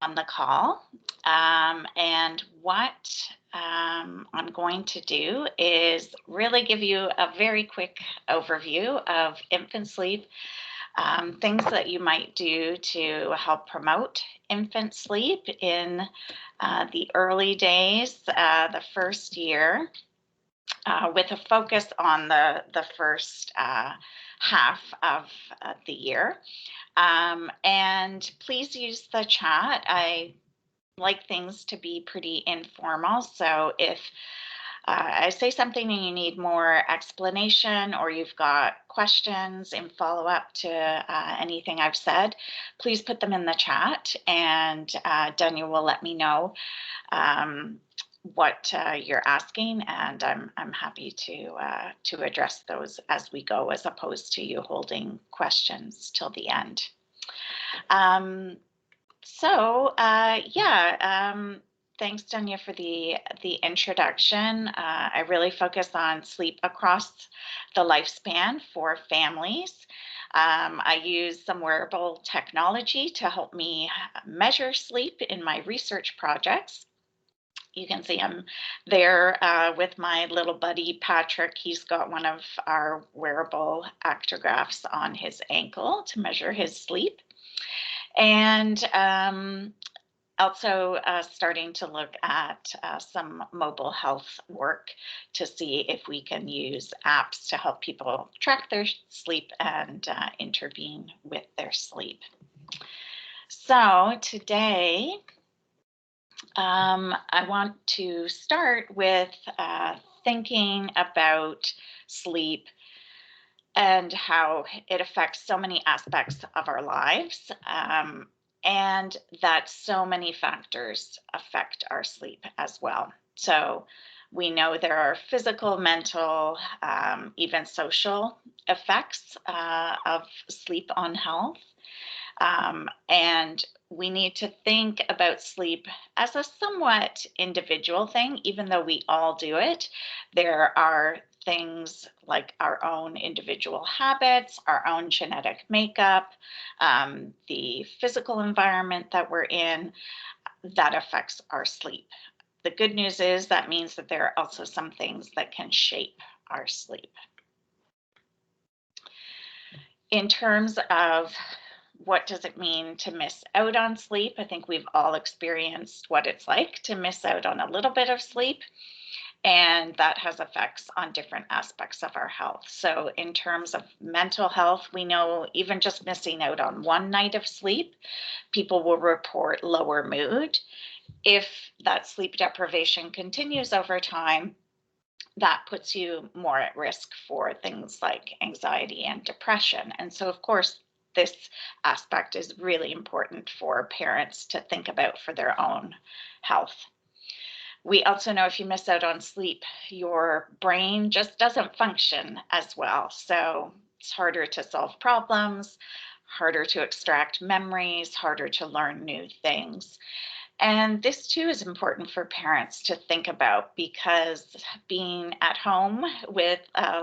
on the call. And what I'm going to do is really give you a very quick overview of infant sleep, things that you might do to help promote infant sleep in the early days, the first year, with a focus on the first half of the year. And please use the chat. I like things to be pretty informal. So if I say something and you need more explanation or you've got questions in follow-up to anything I've said, please put them in the chat, and Dunya will let me know what you're asking, and I'm happy to address those as we go, as opposed to you holding questions till the end. Thanks, Dunya, for the introduction. I really focus on sleep across the lifespan for families. I use some wearable technology to help me measure sleep in my research projects. You can see I'm there with my little buddy, Patrick. He's got one of our wearable actigraphs on his ankle to measure his sleep. And also starting to look at some mobile health work to see if we can use apps to help people track their sleep and intervene with their sleep. So today, I want to start with thinking about sleep and how it affects so many aspects of our lives, and that so many factors affect our sleep as well. So we know there are physical, mental, even social effects of sleep on health. And we need to think about sleep as a somewhat individual thing, even though we all do it. There are things like our own individual habits, our own genetic makeup, the physical environment that we're in that affects our sleep. The good news is that means that there are also some things that can shape our sleep. In terms of what does it mean to miss out on sleep? I think we've all experienced what it's like to miss out on a little bit of sleep, and that has effects on different aspects of our health. So in terms of mental health, we know even just missing out on one night of sleep, people will report lower mood. If that sleep deprivation continues over time, that puts you more at risk for things like anxiety and depression. And so, of course, this aspect is really important for parents to think about for their own health. We also know if you miss out on sleep, your brain just doesn't function as well. So it's harder to solve problems, harder to extract memories, harder to learn new things. And this too is important for parents to think about, because being at home with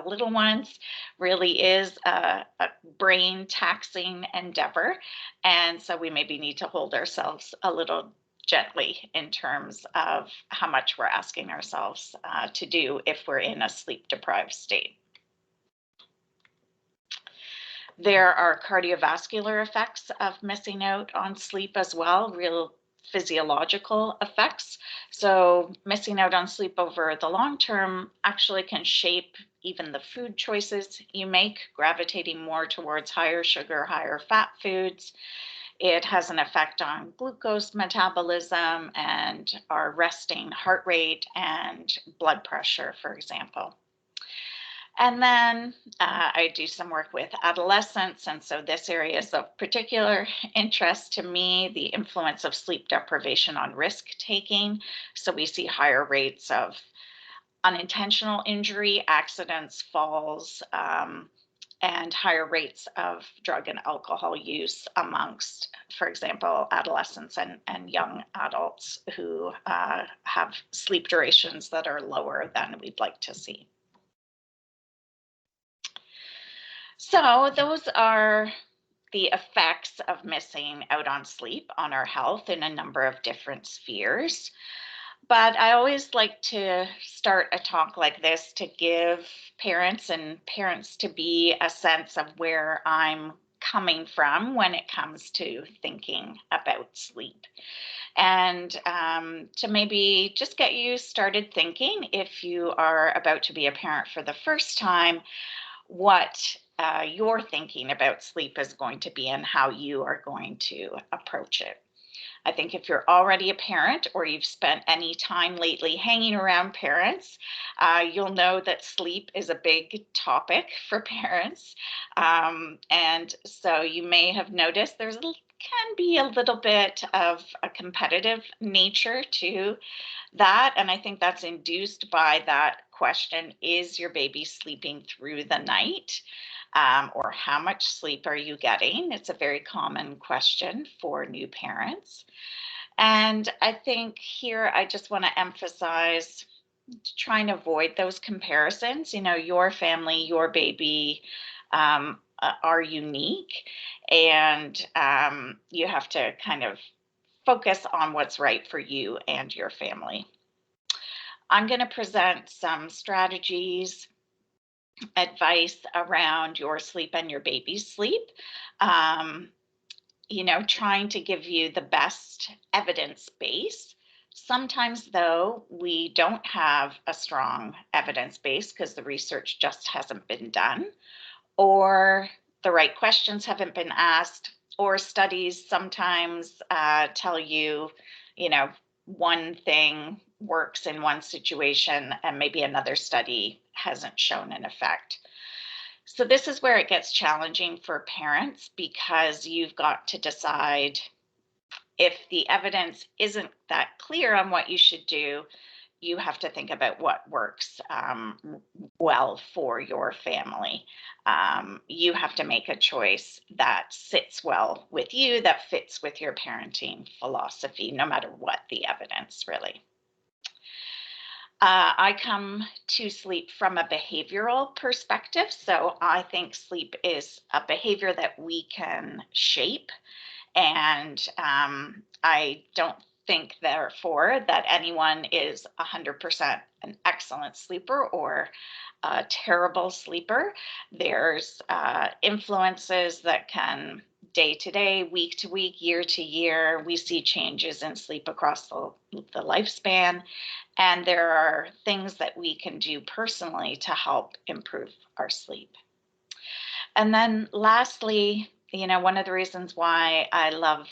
little ones really is a brain taxing endeavor. And so we maybe need to hold ourselves a little gently in terms of how much we're asking ourselves to do if we're in a sleep deprived state. There are cardiovascular effects of missing out on sleep as well, real physiological effects. So missing out on sleep over the long term actually can shape even the food choices you make, gravitating more towards higher sugar, higher fat foods. It has an effect on glucose metabolism and our resting heart rate and blood pressure, for example. And then I do some work with adolescents, and so this area is of particular interest to me, the influence of sleep deprivation on risk-taking. So we see higher rates of unintentional injury, accidents, falls, and higher rates of drug and alcohol use amongst, for example, adolescents and young adults who have sleep durations that are lower than we'd like to see. So those are the effects of missing out on sleep on our health in a number of different spheres. But I always like to start a talk like this to give parents and parents to be a sense of where I'm coming from when it comes to thinking about sleep. And to maybe just get you started thinking, if you are about to be a parent for the first time, what your thinking about sleep is going to be and how you are going to approach it. I think if you're already a parent or you've spent any time lately hanging around parents, you'll know that sleep is a big topic for parents. And so you may have noticed can be a little bit of a competitive nature to that. And I think that's induced by that question: is your baby sleeping through the night? Or how much sleep are you getting? It's a very common question for new parents. And I think here I just want to emphasize to try and avoid those comparisons. You know, your family, your baby are unique, and you have to kind of focus on what's right for you and your family. I'm going to present some strategies, advice around your sleep and your baby's sleep. Um, trying to give you the best evidence base. Sometimes, though, we don't have a strong evidence base because the research just hasn't been done, or the right questions haven't been asked, or studies sometimes tell you, one thing works in one situation and maybe another study hasn't shown an effect. So this is where it gets challenging for parents, because you've got to decide, if the evidence isn't that clear on what you should do, you have to think about what works well for your family. You have to make a choice that sits well with you, that fits with your parenting philosophy, no matter what the evidence really. I come to sleep from a behavioral perspective. So I think sleep is a behavior that we can shape. And I don't think, therefore, that anyone is 100% an excellent sleeper or a terrible sleeper. There's influences that can, day to day, week to week, year to year, we see changes in sleep across the lifespan. And there are things that we can do personally to help improve our sleep. And then lastly, one of the reasons why I love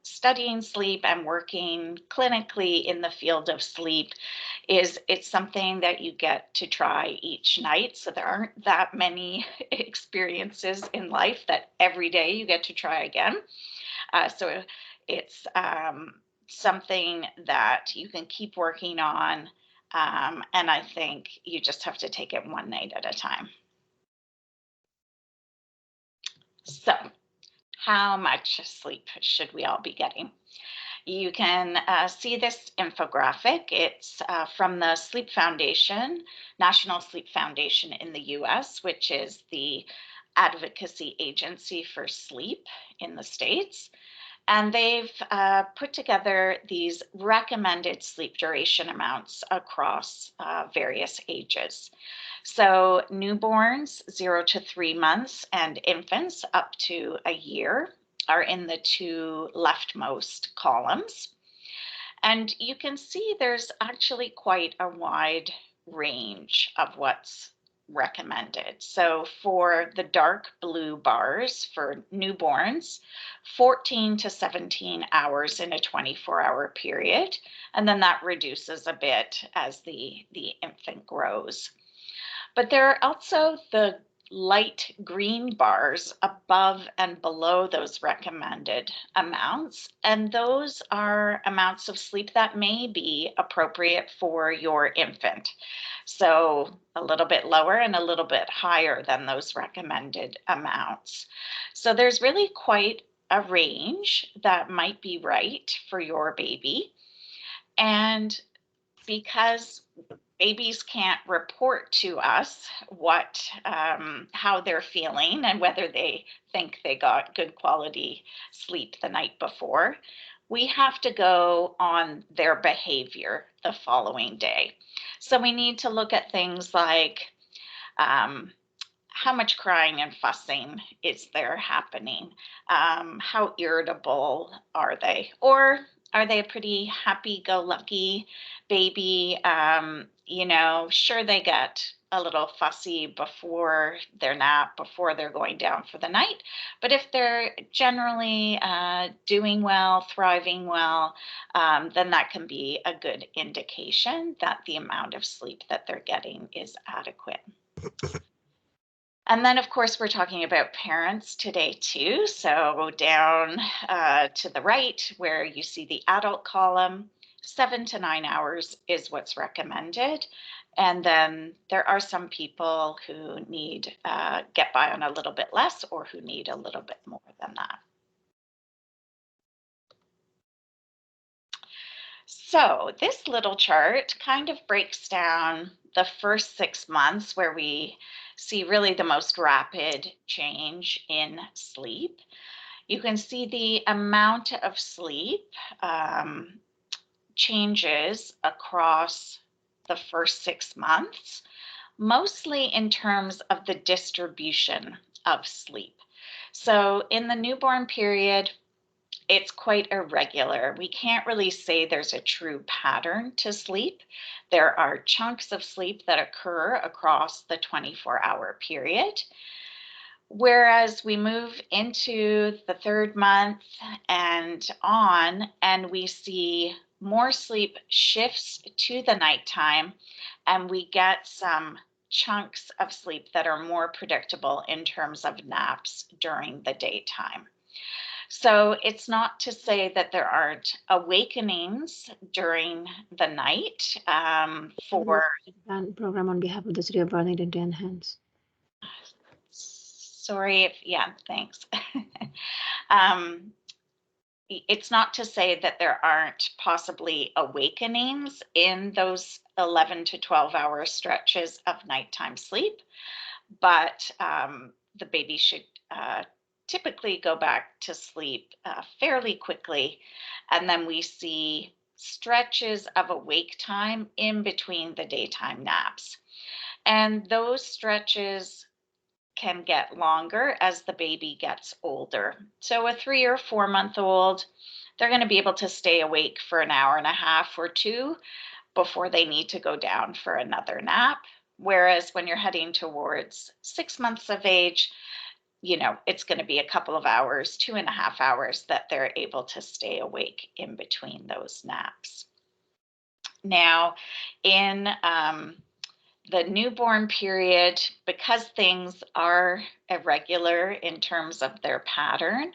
studying sleep and working clinically in the field of sleep is it's something that you get to try each night. So there aren't that many experiences in life that every day you get to try again. So it's something that you can keep working on. And I think you just have to take it one night at a time. So, how much sleep should we all be getting? You can see this infographic. It's from the Sleep Foundation, National Sleep Foundation in the US, which is the advocacy agency for sleep in the States. And they've put together these recommended sleep duration amounts across various ages. So newborns 0 to 3 months and infants up to a year are in the two leftmost columns. And you can see there's actually quite a wide range of what's recommended. So for the dark blue bars for newborns, 14 to 17 hours in a 24-hour period. And then that reduces a bit as the infant grows. But there are also the light green bars above and below those recommended amounts. And those are amounts of sleep that may be appropriate for your infant. So a little bit lower and a little bit higher than those recommended amounts. So there's really quite a range that might be right for your baby. And because babies can't report to us how they're feeling and whether they think they got good quality sleep the night before. We have to go on their behavior the following day. So we need to look at things like um, how much crying and fussing is there happening? How irritable are they? Or are they a pretty happy go lucky baby? Sure, they get a little fussy before their nap, before they're going down for the night. But if they're generally doing well, thriving well, then that can be a good indication that the amount of sleep that they're getting is adequate. And then, of course, we're talking about parents today too. So down to the right where you see the adult column, 7 to 9 hours is what's recommended. And then there are some people who need get by on a little bit less or who need a little bit more than that. So this little chart kind of breaks down the first 6 months where we see really the most rapid change in sleep. You can see the amount of sleep changes across the first 6 months, mostly in terms of the distribution of sleep. So in the newborn period, it's quite irregular. We can't really say there's a true pattern to sleep. There are chunks of sleep that occur across the 24-hour period. Whereas we move into the third month and on, and we see more sleep shifts to the nighttime, and we get some chunks of sleep that are more predictable in terms of naps during the daytime. So it's not to say that there aren't awakenings during the night for. Program on behalf of the City of Burlington to enhance. Sorry if, yeah, thanks. It's not to say that there aren't possibly awakenings in those 11 to 12-hour stretches of nighttime sleep, but the baby should typically go back to sleep fairly quickly. And then we see stretches of awake time in between the daytime naps. And those stretches can get longer as the baby gets older. So a 3 or 4 month old, they're going to be able to stay awake for an hour and a half or two before they need to go down for another nap. Whereas when you're heading towards 6 months of age, it's going to be a couple of hours, 2.5 hours that they're able to stay awake in between those naps. Now, in the newborn period, because things are irregular in terms of their pattern,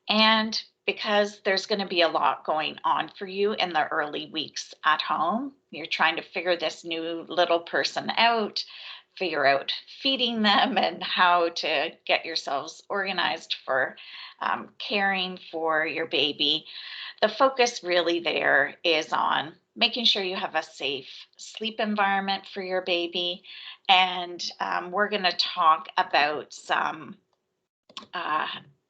and because there's going to be a lot going on for you in the early weeks at home, you're trying to figure this new little person out, figure out feeding them and how to get yourselves organized for caring for your baby. The focus really there is on making sure you have a safe sleep environment for your baby. And we're going to talk about some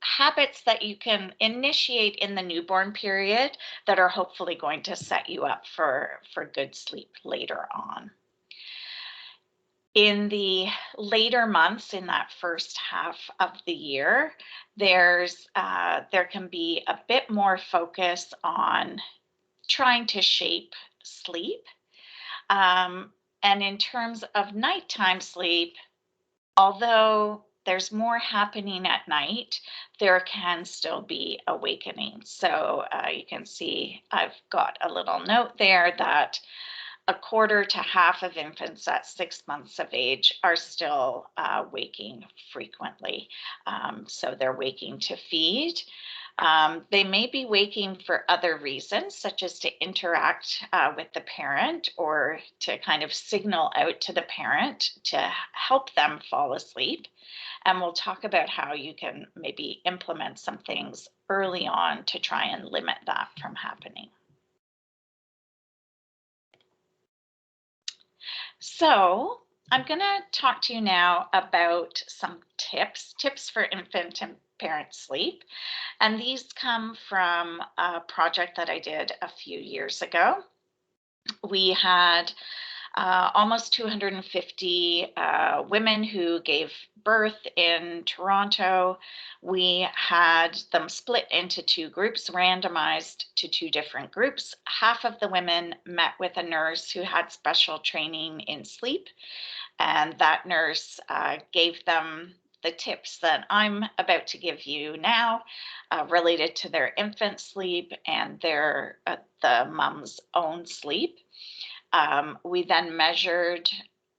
habits that you can initiate in the newborn period that are hopefully going to set you up for good sleep later on. In the later months, in that first half of the year, there can be a bit more focus on trying to shape sleep. And in terms of nighttime sleep, although there's more happening at night, there can still be awakening. So you can see I've got a little note there that a quarter to half of infants at 6 months of age are still waking frequently. So they're waking to feed. They may be waking for other reasons, such as to interact with the parent or to kind of signal out to the parent to help them fall asleep. And we'll talk about how you can maybe implement some things early on to try and limit that from happening. So I'm going to talk to you now about some tips for infant and parent sleep. And these come from a project that I did a few years ago. We had almost 250 women who gave birth in Toronto. We had them split into two groups, randomized to two different groups. Half of the women met with a nurse who had special training in sleep, and that nurse gave them the tips that I'm about to give you now related to their infant sleep and the mom's own sleep. We then measured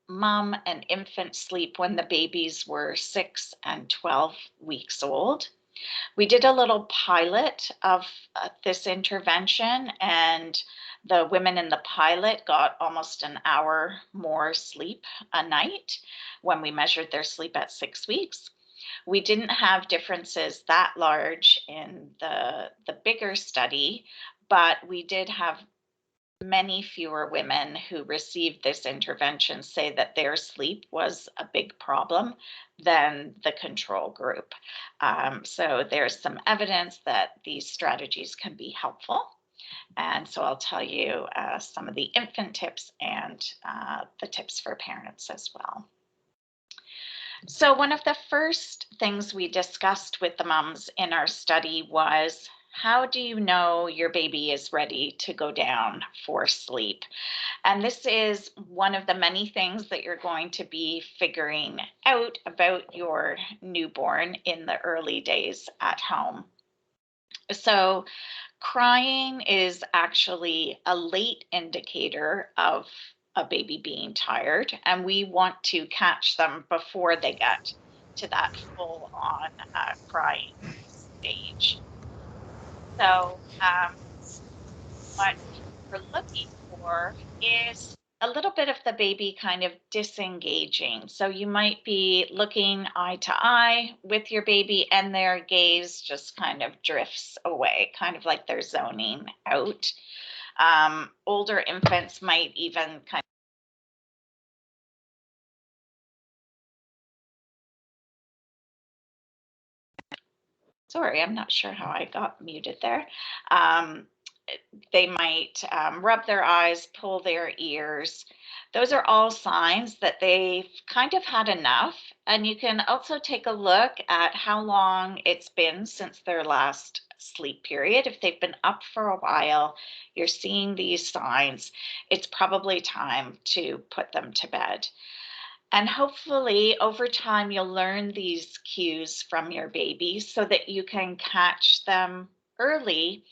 mom and infant sleep when the babies were 6 and 12 weeks old. We did a little pilot of this intervention, and the women in the pilot got almost an hour more sleep a night when we measured their sleep at 6 weeks. We didn't have differences that large in the bigger study, but we did have many fewer women who received this intervention say that their sleep was a big problem than the control group. So there's some evidence that these strategies can be helpful. And so I'll tell you some of the infant tips and the tips for parents as well. So one of the first things we discussed with the moms in our study was, how do you know your baby is ready to go down for sleep? And this is one of the many things that you're going to be figuring out about your newborn in the early days at home. So crying is actually a late indicator of a baby being tired, and we want to catch them before they get to that full on crying stage. So, what we're looking for is a little bit of the baby kind of disengaging. So you might be looking eye to eye with your baby and their gaze just kind of drifts away, kind of like they're zoning out. Older infants might even kind Sorry, I'm not sure how I got muted there. Um, they might rub their eyes, pull their ears. Those are all signs that they've kind of had enough. And you can also take a look at how long it's been since their last sleep period. If they've been up for a while, you're seeing these signs, it's probably time to put them to bed. And hopefully, over time, you'll learn these cues from your baby so that you can catch them early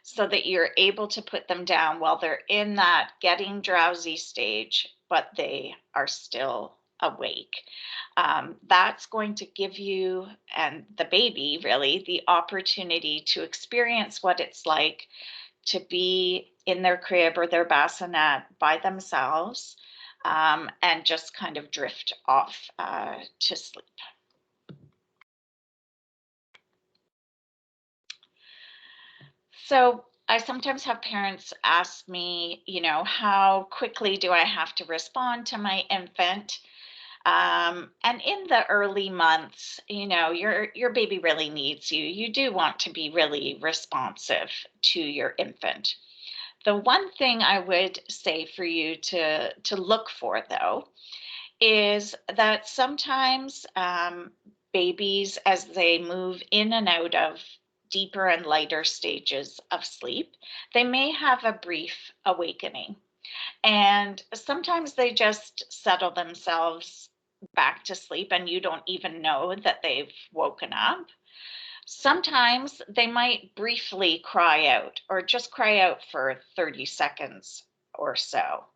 so that you're able to put them down while they're in that getting drowsy stage, but they are still awake. That's going to give you and the baby really the opportunity to experience what it's like to be in their crib or their bassinet by themselves, and just kind of drift off to sleep. So I sometimes have parents ask me, how quickly do I have to respond to my infant? And in the early months, your baby really needs you. You do want to be really responsive to your infant. The one thing I would say for you to look for, though, is that sometimes babies, as they move in and out of deeper and lighter stages of sleep, they may have a brief awakening. And sometimes they just settle themselves back to sleep, and you don't even know that they've woken up. Sometimes they might briefly cry out or just cry out for 30 seconds or so.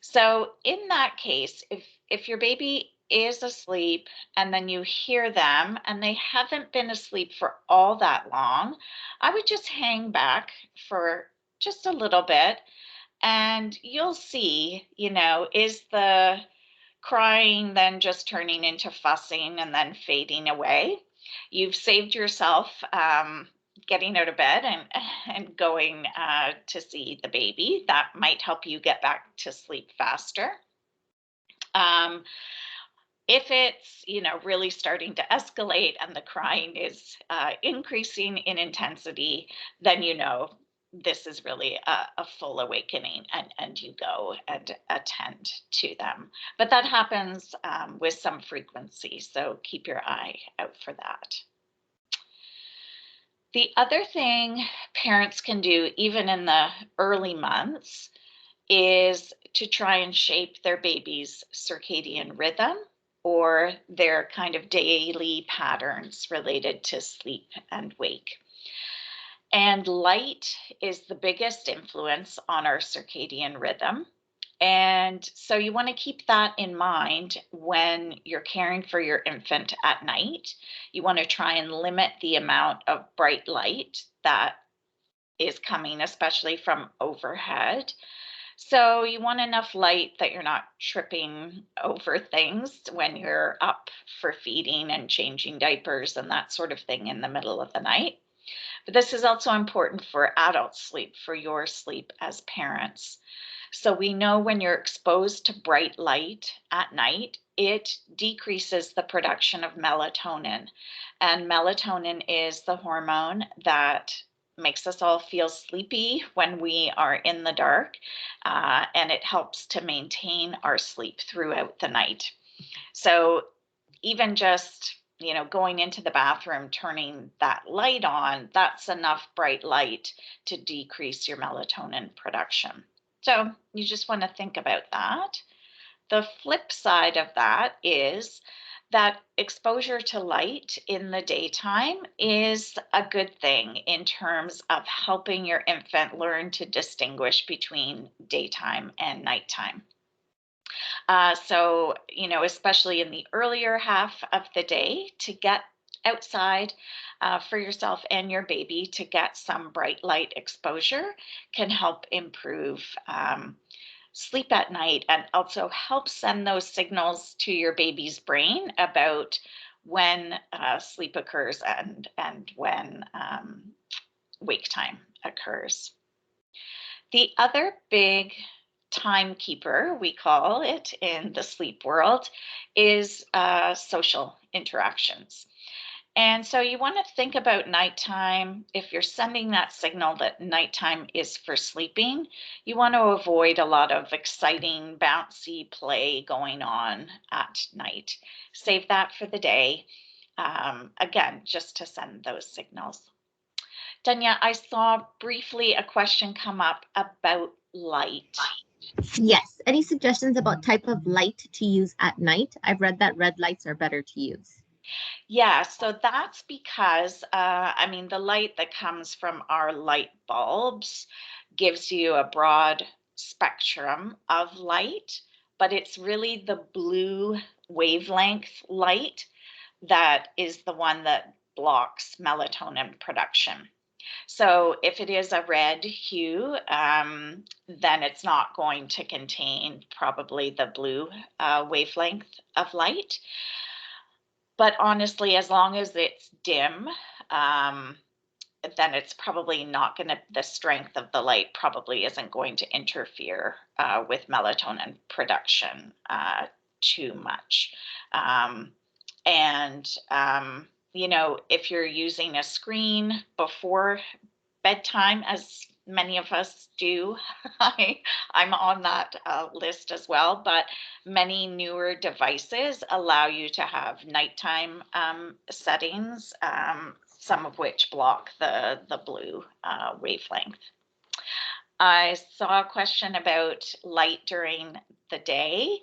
So in that case, if your baby is asleep and then you hear them and they haven't been asleep for all that long, I would just hang back for just a little bit, and you'll see, is the crying then just turning into fussing and then fading away? You've saved yourself getting out of bed and going to see the baby. That might help you get back to sleep faster. If it's, really starting to escalate and the crying is increasing in intensity, then this is really a full awakening, and you go and attend to them. But that happens with some frequency, so keep your eye out for that. The other thing parents can do, even in the early months, is to try and shape their baby's circadian rhythm or their kind of daily patterns related to sleep and wake. And light is the biggest influence on our circadian rhythm. And so you want to keep that in mind when you're caring for your infant at night. You want to try and limit the amount of bright light that is coming, especially from overhead. So you want enough light that you're not tripping over things when you're up for feeding and changing diapers and that sort of thing in the middle of the night. But this is also important for adult sleep, for your sleep as parents. So we know when you're exposed to bright light at night, it decreases the production of melatonin. And melatonin is the hormone that makes us all feel sleepy when we are in the dark, and it helps to maintain our sleep throughout the night. So even just going into the bathroom, turning that light on, that's enough bright light to decrease your melatonin production. So you just want to think about that. The flip side of that is that exposure to light in the daytime is a good thing in terms of helping your infant learn to distinguish between daytime and nighttime. So, especially in the earlier half of the day, to get outside for yourself and your baby to get some bright light exposure can help improve sleep at night and also help send those signals to your baby's brain about when sleep occurs and when wake time occurs. The other big timekeeper, we call it in the sleep world, is social interactions. And so you want to think about nighttime. If you're sending that signal that nighttime is for sleeping, you want to avoid a lot of exciting, bouncy play going on at night. Save that for the day. Again, just to send those signals. Danya, I saw briefly a question come up about light. Yes. Any suggestions about type of light to use at night? I've read that red lights are better to use. Yeah, so that's because, the light that comes from our light bulbs gives you a broad spectrum of light, but it's really the blue wavelength light that is the one that blocks melatonin production. So if it is a red hue, then it's not going to contain probably the blue wavelength of light. But honestly, as long as it's dim, then it's probably not going to, the strength of the light probably isn't going to interfere with melatonin production too much. And if you're using a screen before bedtime, as many of us do, I'm on that list as well, but many newer devices allow you to have nighttime settings, some of which block the blue wavelength. I saw a question about light during the day,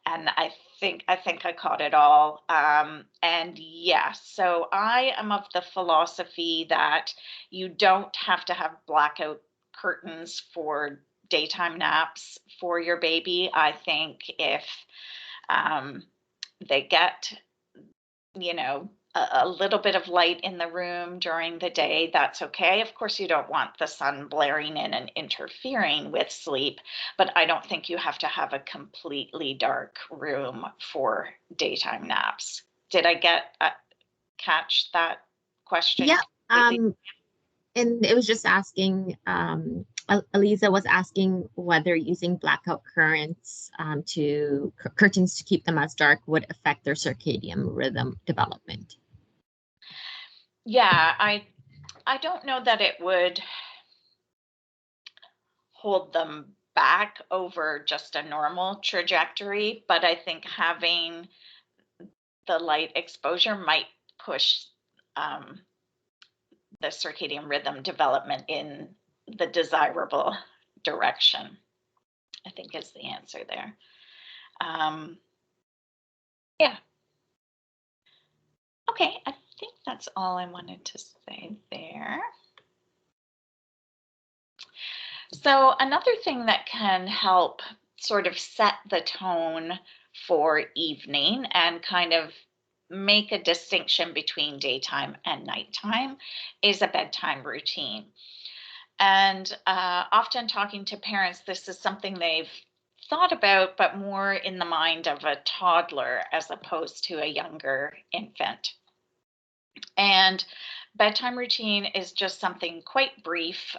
and I think I caught it all. And yes, so I am of the philosophy that you don't have to have blackout curtains for daytime naps for your baby. I think if they get a little bit of light in the room during the day, that's okay. Of course, you don't want the sun blaring in and interfering with sleep, but I don't think you have to have a completely dark room for daytime naps. Did I catch that question Yeah. completely? And it was just asking, Eliza was asking whether using blackout curtains curtains to keep them as dark would affect their circadian rhythm development. Yeah, I don't know that it would hold them back over just a normal trajectory, but I think having the light exposure might push um, the circadian rhythm development in the desirable direction, I think is the answer there. Yeah. Okay, I think that's all I wanted to say there. So another thing that can help sort of set the tone for evening and kind of make a distinction between daytime and nighttime is a bedtime routine. And often talking to parents, this is something they've thought about, but more in the mind of a toddler as opposed to a younger infant. And bedtime routine is just something quite brief.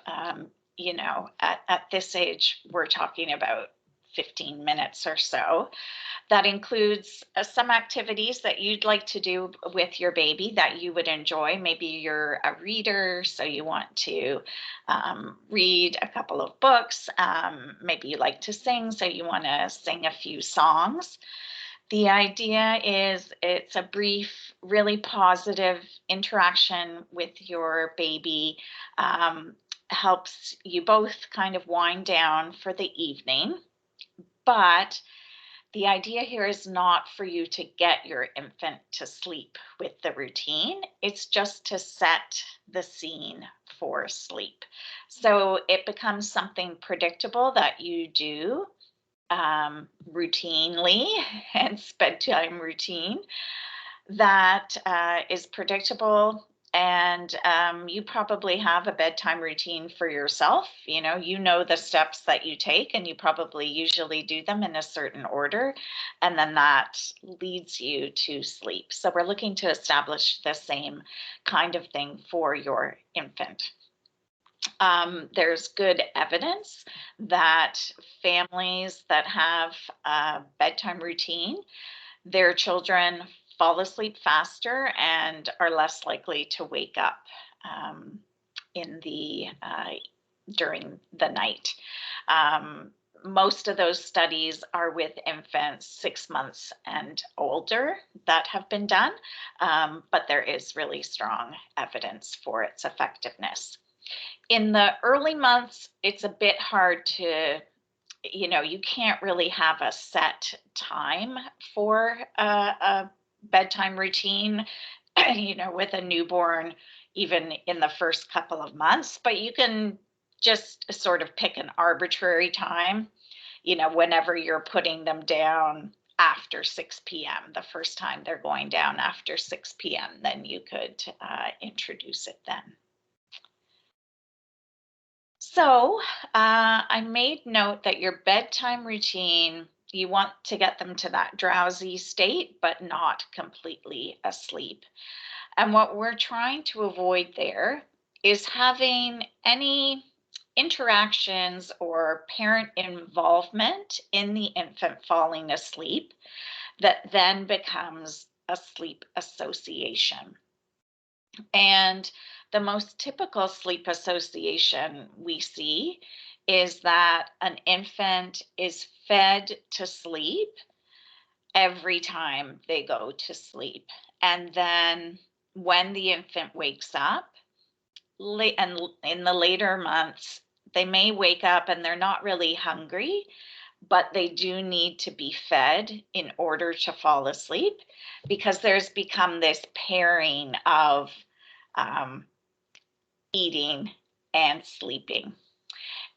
At this age, we're talking about 15 minutes or so. That includes some activities that you'd like to do with your baby that you would enjoy. Maybe you're a reader, so you want to read a couple of books. Maybe you like to sing, so you want to sing a few songs. The idea is it's a brief, really positive interaction with your baby, helps you both kind of wind down for the evening. But the idea here is not for you to get your infant to sleep with the routine. It's just to set the scene for sleep. So it becomes something predictable that you do routinely, hence bedtime routine, that is predictable. And you probably have a bedtime routine for yourself. You know the steps that you take, and you probably usually do them in a certain order. And then that leads you to sleep. So we're looking to establish the same kind of thing for your infant. There's good evidence that families that have a bedtime routine, their children fall asleep faster and are less likely to wake up in the during the night. Most of those studies are with infants 6 months and older that have been done, but there is really strong evidence for its effectiveness. In the early months, it's a bit hard to, you can't really have a set time for a bedtime routine, with a newborn, even in the first couple of months, but you can just sort of pick an arbitrary time, whenever you're putting them down after 6 p.m. The first time they're going down after 6 p.m., then you could introduce it then. So I made note that your bedtime routine, you want to get them to that drowsy state, but not completely asleep. And what we're trying to avoid there is having any interactions or parent involvement in the infant falling asleep that then becomes a sleep association. And the most typical sleep association we see is that an infant is fed to sleep every time they go to sleep. And then when the infant wakes up, and in the later months, they may wake up and they're not really hungry, but they do need to be fed in order to fall asleep, because there's become this pairing of eating and sleeping.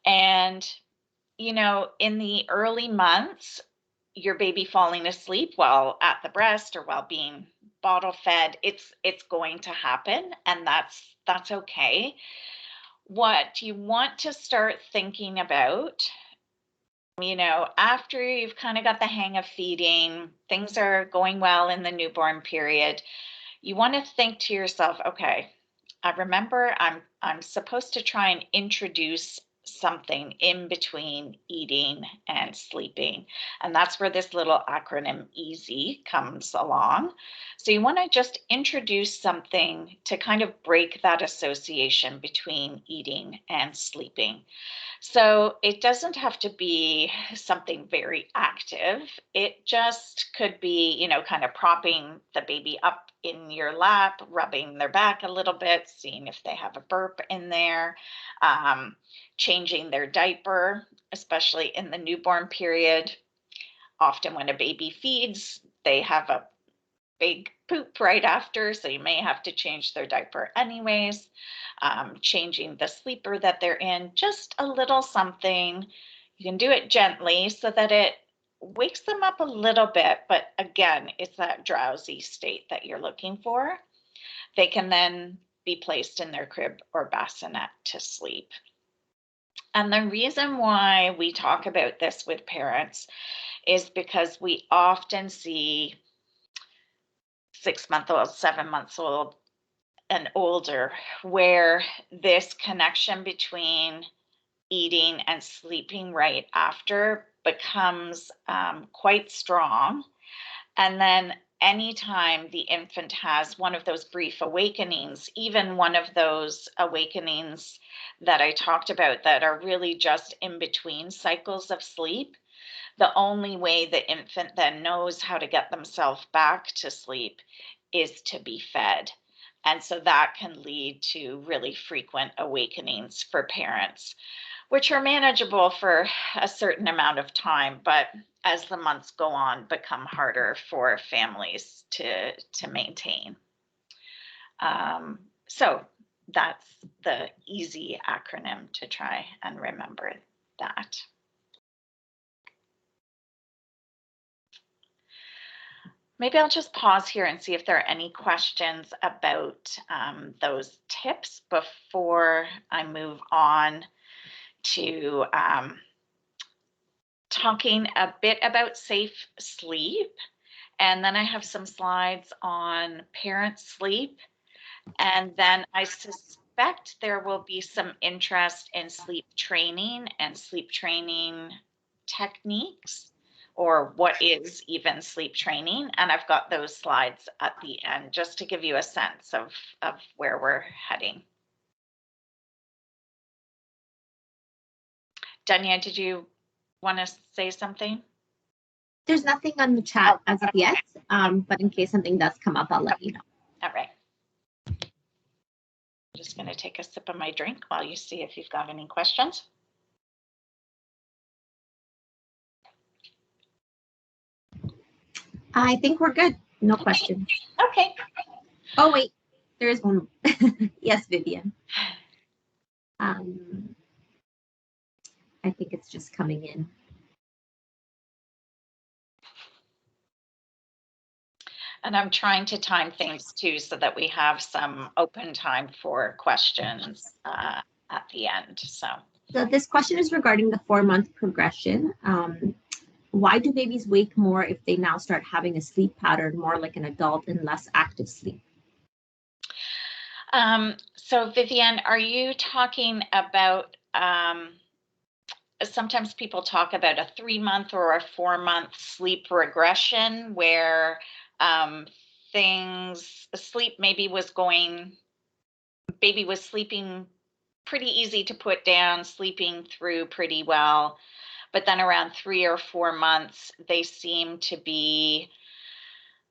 And, in the early months, your baby falling asleep while at the breast or while being bottle fed, it's going to happen, and that's okay. What you want to start thinking about, after you've kind of got the hang of feeding, things are going well in the newborn period, you want to think to yourself, okay, remember I'm supposed to try and introduce something in between eating and sleeping. And that's where this little acronym EASY comes along. So you want to just introduce something to kind of break that association between eating and sleeping. So it doesn't have to be something very active. It just could be, kind of propping the baby up in your lap, rubbing their back a little bit, seeing if they have a burp in there, changing their diaper, especially in the newborn period. Often when a baby feeds, they have a big poop right after, so you may have to change their diaper anyways. Changing the sleeper that they're in, just a little something. You can do it gently so that it wakes them up a little bit, but again, it's that drowsy state that you're looking for. They can then be placed in their crib or bassinet to sleep. And the reason why we talk about this with parents is because we often see 6-month-old, 7 months old, and older, where this connection between eating and sleeping right after becomes quite strong. And then anytime the infant has one of those brief awakenings, even one of those awakenings that I talked about that are really just in between cycles of sleep, the only way the infant then knows how to get themselves back to sleep is to be fed. And so that can lead to really frequent awakenings for parents, which are manageable for a certain amount of time, but as the months go on, become harder for families to maintain. So that's the EASY acronym to try and remember that. Maybe I'll just pause here and see if there are any questions about those tips before I move on to talking a bit about safe sleep. And then I have some slides on parent sleep. And then I suspect there will be some interest in sleep training and sleep training techniques, or what is even sleep training. And I've got those slides at the end just to give you a sense of where we're heading. Danya, did you want to say something? There's nothing on the chat as of yet, but in case something does come up, I'll let you know. All right. I'm just going to take a sip of my drink while you see if you've got any questions. I think we're good. No questions. Okay. Oh, wait, there is one. Yes, Vivian. I think it's just coming in. And I'm trying to time things too so that we have some open time for questions at the end. So this question is regarding the 4-month progression. Why do babies wake more if they now start having a sleep pattern more like an adult and less active sleep? So Vivian, are you talking about, sometimes people talk about a 3-month or a 4-month sleep regression where sleep maybe baby was sleeping pretty easy to put down, sleeping through pretty well. But then around 3 or 4 months, they seem to be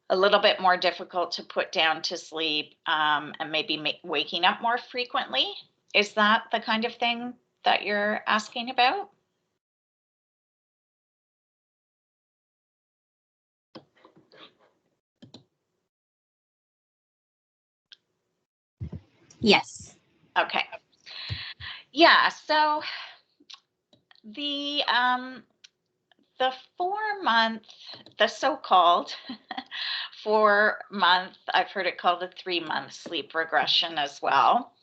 a little bit more difficult to put down to sleep, and maybe waking up more frequently. Is that the kind of thing that you're asking about? Yes. Okay. Yeah, so the 4-month, the so-called 4-month, I've heard it called a 3-month sleep regression as well.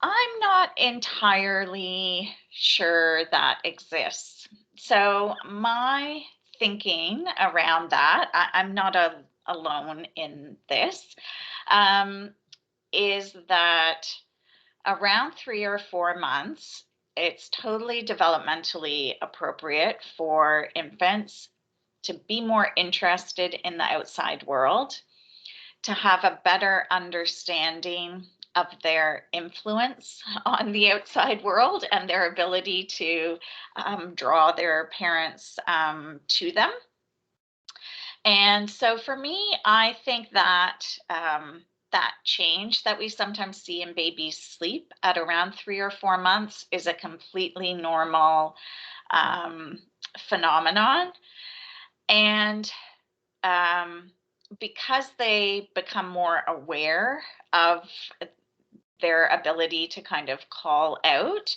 I'm not entirely sure that exists. So my thinking around that, I'm not alone in this, is that around 3 or 4 months, it's totally developmentally appropriate for infants to be more interested in the outside world, to have a better understanding of their influence on the outside world and their ability to draw their parents to them. And so for me, I think that that change that we sometimes see in babies' sleep at around 3 or 4 months is a completely normal phenomenon. And because they become more aware of their ability to kind of call out,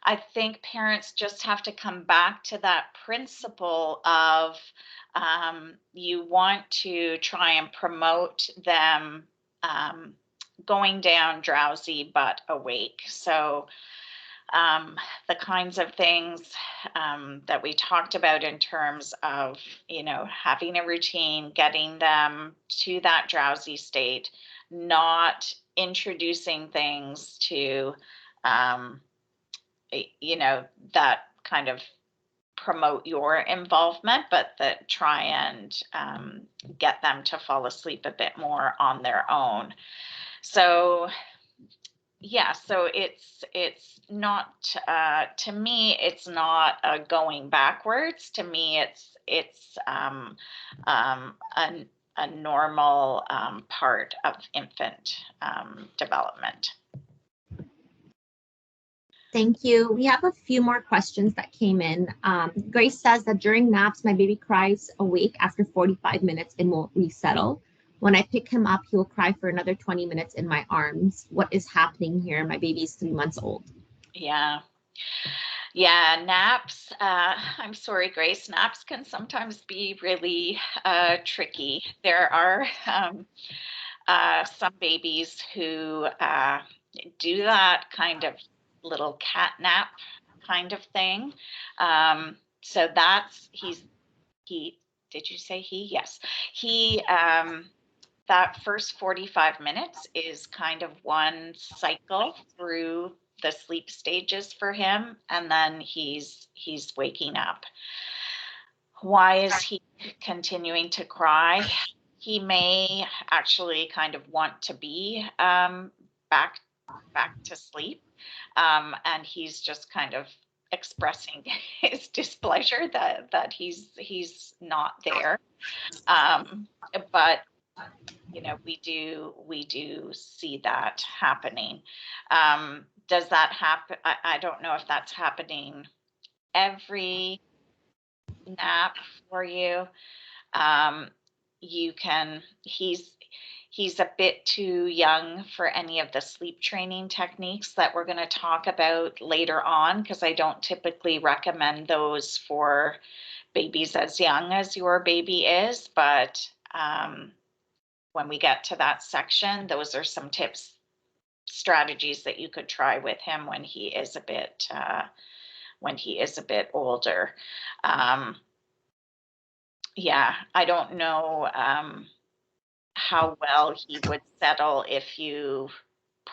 I think parents just have to come back to that principle of you want to try and promote them going down drowsy but awake. So the kinds of things that we talked about in terms of, having a routine, getting them to that drowsy state, not introducing things to, that kind of promote your involvement, but that try and get them to fall asleep a bit more on their own. So yeah, so it's not to me, it's not going backwards. To me, it's a normal part of infant development. Thank you. We have a few more questions that came in. Grace says that during naps, my baby cries awake after 45 minutes and won't resettle. When I pick him up, he will cry for another 20 minutes in my arms. What is happening here? My baby is 3 months old. Yeah, naps. I'm sorry, Grace. Naps can sometimes be really tricky. There are some babies who do that kind of little cat nap kind of thing. So did you say he? Yes. He, that first 45 minutes is kind of one cycle through the sleep stages for him, and then he's waking up. Why is he continuing to cry? He may actually kind of want to be back to sleep, and he's just kind of expressing his displeasure that he's not there. But we do see that happening. Does that happen? I don't know if that's happening every nap for you. He's a bit too young for any of the sleep training techniques that we're going to talk about later on, because I don't typically recommend those for babies as young as your baby is. But when we get to that section, those are some tips, strategies that you could try with him when he is a bit older. Yeah, I don't know how well he would settle if you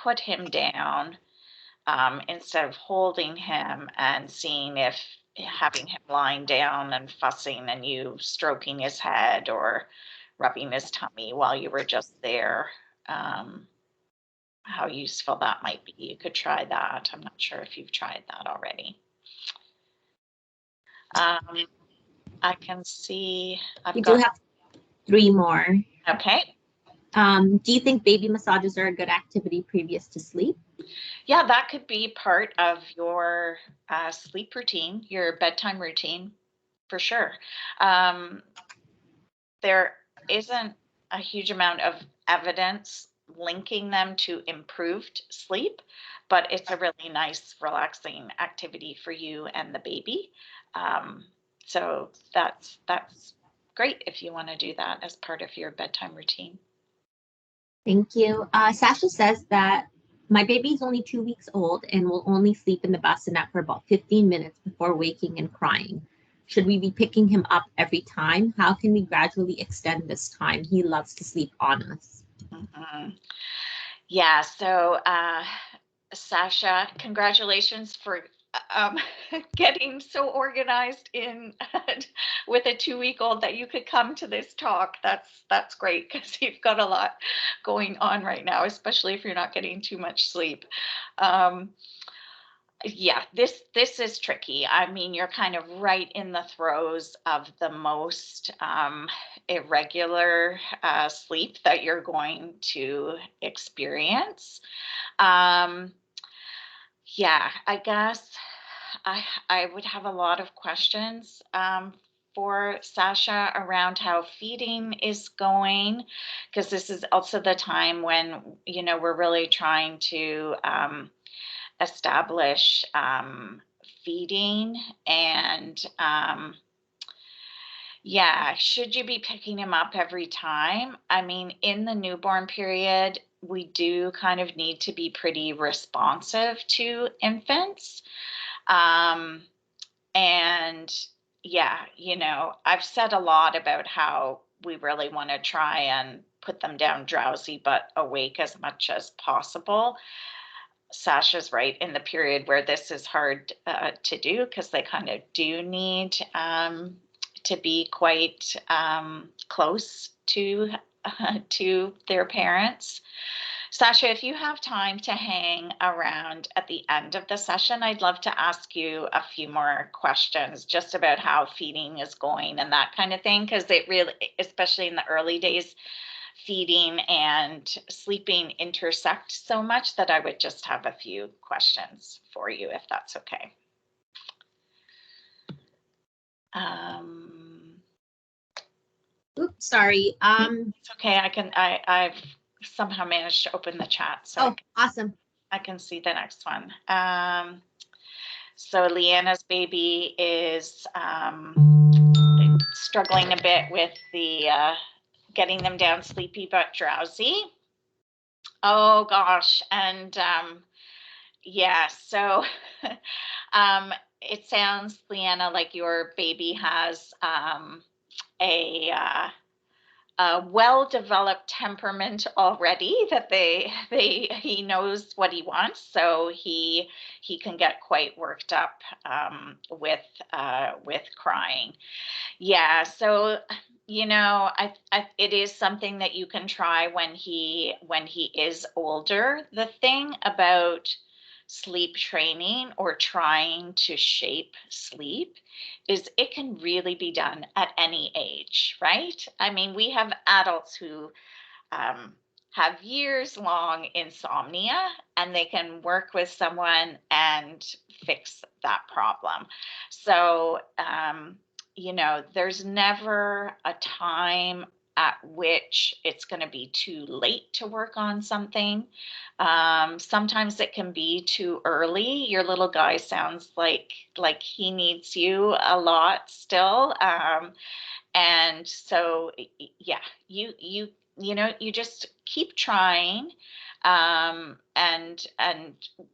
put him down instead of holding him and seeing if having him lying down and fussing and you stroking his head or rubbing his tummy while you were just there, how useful that might be. You could try that. I'm not sure if you've tried that already. I can see We do have 3 more. Okay. Do you think baby massages are a good activity previous to sleep? Yeah, that could be part of your sleep routine, your bedtime routine, for sure. There isn't a huge amount of evidence linking them to improved sleep, but it's a really nice, relaxing activity for you and the baby. So that's great if you want to do that as part of your bedtime routine. Thank you. Sasha says that my baby is only 2 weeks old and will only sleep in the bassinet for about 15 minutes before waking and crying. Should we be picking him up every time? How can we gradually extend this time? He loves to sleep on us. Mm-hmm. Yeah, so Sasha, congratulations for um, getting so organized in with a 2-week-old that you could come to this talk. That's great because you've got a lot going on right now, especially if you're not getting too much sleep. Yeah, this is tricky. I mean, you're kind of right in the throes of the most irregular sleep that you're going to experience. Um, yeah, I guess I would have a lot of questions for Sasha around how feeding is going, because this is also the time when, you know, we're really trying to establish feeding and yeah, should you be picking him up every time? I mean, in the newborn period, we do kind of need to be pretty responsive to infants. Um, and yeah, you know, I've said a lot about how we really want to try and put them down drowsy but awake as much as possible. Sasha's right in the period where this is hard to do because they kind of do need to be quite close to their parents. Sasha, if you have time to hang around at the end of the session, I'd love to ask you a few more questions just about how feeding is going and that kind of thing, because it really, especially in the early days, feeding and sleeping intersect so much that I would just have a few questions for you, if that's okay. Oops, sorry. It's okay. I've somehow managed to open the chat, so awesome. I can see the next one. So Leanna's baby is struggling a bit with the getting them down sleepy but drowsy. Oh gosh, and yeah, so it sounds, Leanna, like your baby has a well-developed temperament already, that he knows what he wants, so he can get quite worked up with crying. Yeah, so you know, it is something that you can try when he is older. The thing about sleep training or trying to shape sleep is it can really be done at any age, right? I mean, we have adults who have years long insomnia and they can work with someone and fix that problem. So, you know, there's never a time at which it's going to be too late to work on something. Sometimes it can be too early. Your little guy sounds like he needs you a lot still. And so, yeah, you know, you just keep trying. And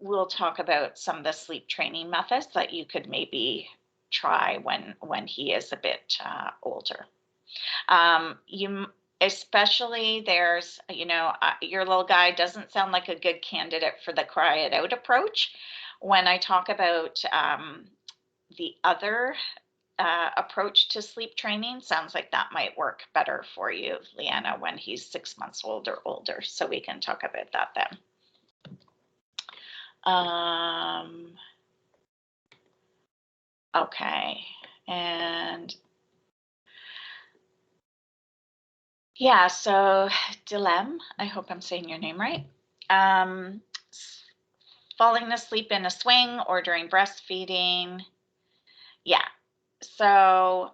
we'll talk about some of the sleep training methods that you could maybe try when he is a bit older. You especially there's, you know, your little guy doesn't sound like a good candidate for the cry it out approach. When I talk about the other approach to sleep training, sounds like that might work better for you, Leanna, when he's 6 months old or older. So we can talk about that then. Okay, and yeah, so Dilem, I hope I'm saying your name right. Falling asleep in a swing or during breastfeeding. Yeah, so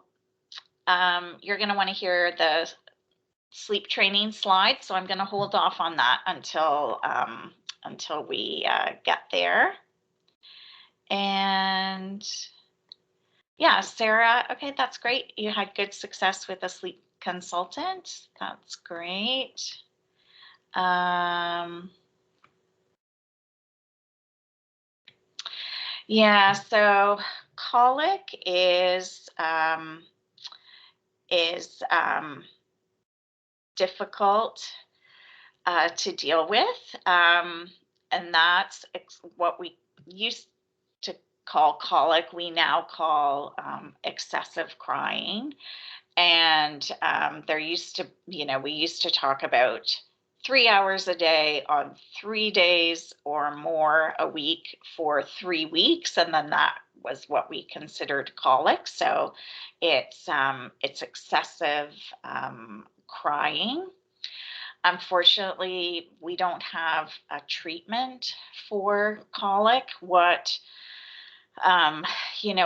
you're going to want to hear the sleep training slide, so I'm going to hold off on that until we get there. And yeah, Sarah, okay, that's great. You had good success with a sleep consultant. That's great. Yeah, so colic is difficult. to deal with. And that's what we used to call colic, we now call excessive crying. And there used to, we used to talk about 3 hours a day on 3 days or more a week for 3 weeks. And then that was what we considered colic. So it's excessive crying. Unfortunately, we don't have a treatment for colic. What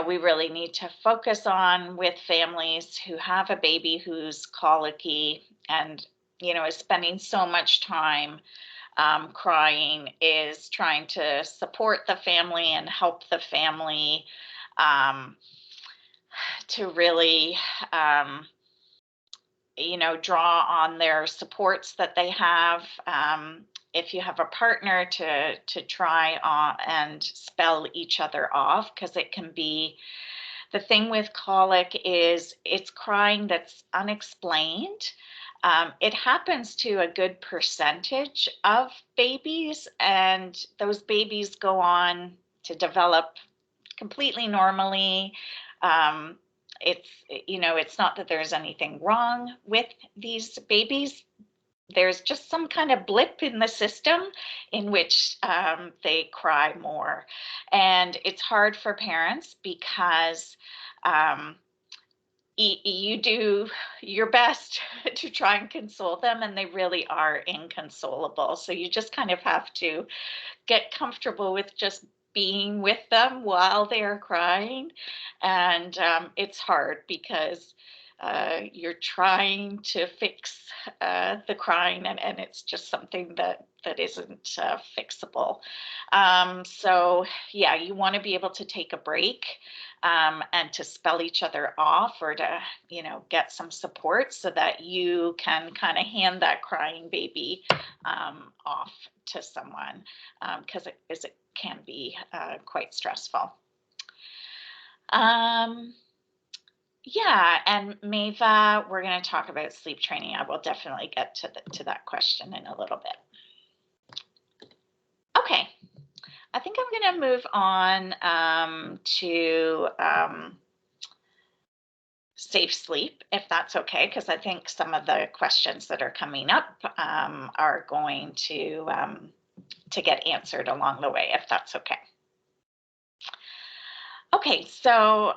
we really need to focus on with families who have a baby who's colicky and, is spending so much time crying, is trying to support the family and help the family um, to really draw on their supports that they have. If you have a partner, to try and spell each other off, because it can be, the thing with colic is it's crying that's unexplained. It happens to a good percentage of babies, and those babies go on to develop completely normally. Um, it's not that there's anything wrong with these babies. There's just some kind of blip in the system in which they cry more. And it's hard for parents because um, you do your best to try and console them, and they really are inconsolable. So you just kind of have to get comfortable with just being with them while they're crying. And it's hard because you're trying to fix the crying, and it's just something that isn't fixable. So yeah, you want to be able to take a break and to spell each other off, or to get some support so that you can kind of hand that crying baby off to someone, because it can be quite stressful. Yeah, and Maeva, we're going to talk about sleep training. I will definitely get to that question in a little bit. Okay, I think I'm going to move on to safe sleep, if that's okay, because I think some of the questions that are coming up are going to get answered along the way, if that's okay. Okay, so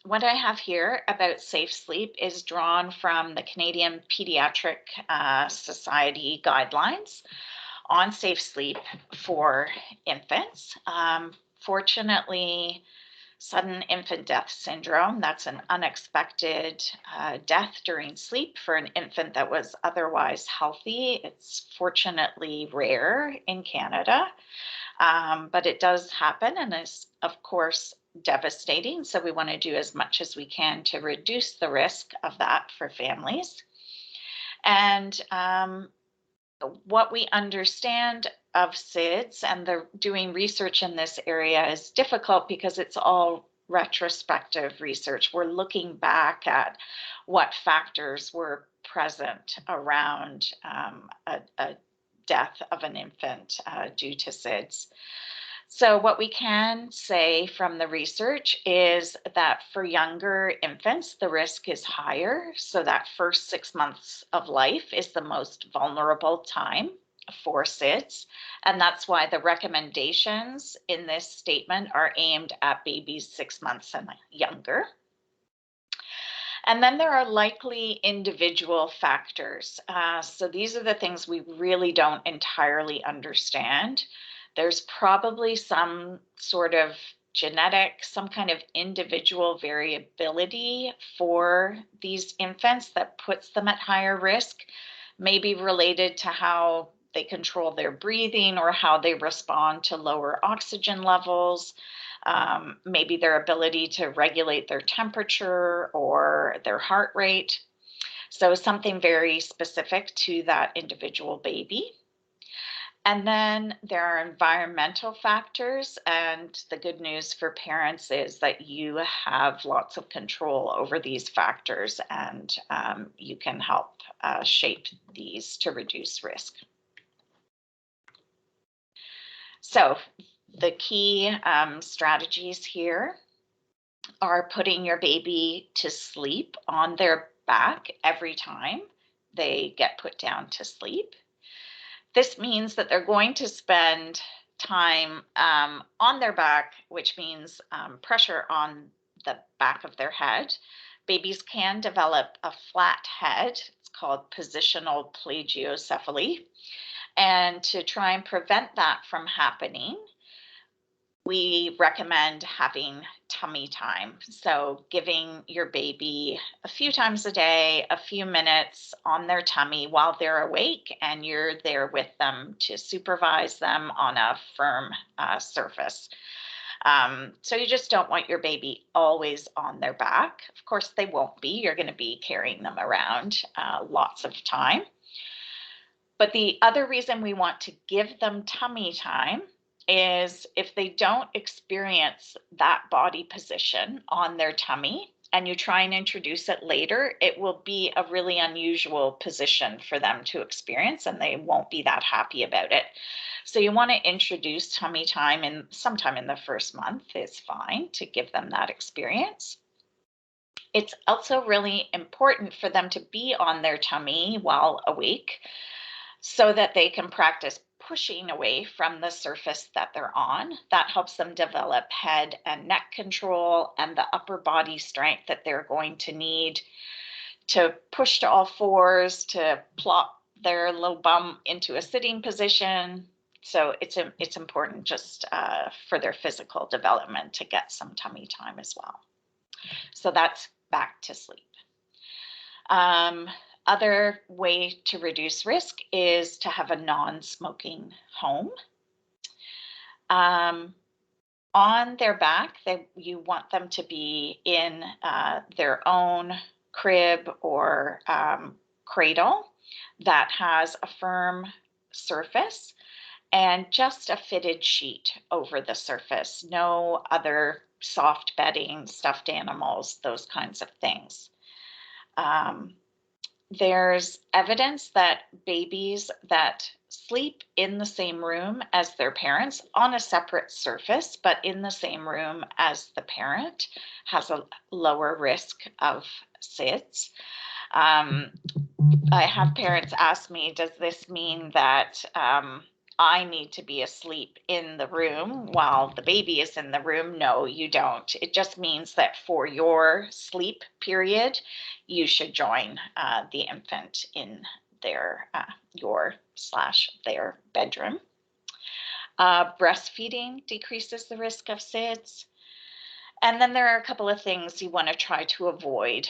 what I have here about safe sleep is drawn from the Canadian Pediatric Society guidelines on safe sleep for infants. Fortunately, sudden infant death syndrome, that's an unexpected death during sleep for an infant that was otherwise healthy. It's fortunately rare in Canada, but it does happen, and is, of course, devastating. So we want to do as much as we can to reduce the risk of that for families. And what we understand of SIDS, and doing research in this area is difficult because it's all retrospective research. We're looking back at what factors were present around a death of an infant due to SIDS. So what we can say from the research is that for younger infants, the risk is higher. So that first 6 months of life is the most vulnerable time for SIDS. And that's why the recommendations in this statement are aimed at babies 6 months and younger. And then there are likely individual factors. So these are the things we really don't entirely understand. There's probably some sort of genetic, some kind of individual variability for these infants that puts them at higher risk, maybe related to how they control their breathing or how they respond to lower oxygen levels. Maybe their ability to regulate their temperature or their heart rate. So something very specific to that individual baby. And then there are environmental factors, and the good news for parents is that you have lots of control over these factors, and you can help shape these to reduce risk. So the key strategies here are putting your baby to sleep on their back every time they get put down to sleep. This means that they're going to spend time on their back, which means pressure on the back of their head. Babies can develop a flat head. It's called positional plagiocephaly. And to try and prevent that from happening, we recommend having tummy time. So giving your baby a few times a day, a few minutes on their tummy while they're awake, and you're there with them to supervise them on a firm surface. So you just don't want your baby always on their back. Of course, they won't be. You're going to be carrying them around lots of time. But the other reason we want to give them tummy time is if they don't experience that body position on their tummy and you try and introduce it later, it will be a really unusual position for them to experience and they won't be that happy about it. So you want to introduce tummy time in sometime in the first month is fine to give them that experience. It's also really important for them to be on their tummy while awake so that they can practice pushing away from the surface that they're on. That helps them develop head and neck control and the upper body strength that they're going to need to push to all fours, to plop their little bum into a sitting position. So it's important just for their physical development to get some tummy time as well. So that's back to sleep. Other way to reduce risk is to have a non-smoking home. On their back, you want them to be in their own crib or cradle that has a firm surface and just a fitted sheet over the surface. No other soft bedding, stuffed animals, those kinds of things. There's evidence that babies that sleep in the same room as their parents on a separate surface, but in the same room as the parent has a lower risk of SIDS. I have parents ask me, does this mean that I need to be asleep in the room while the baby is in the room? No, you don't. It just means that for your sleep period, you should join the infant in their their bedroom. Breastfeeding decreases the risk of SIDS. And then there are a couple of things you want to try to avoid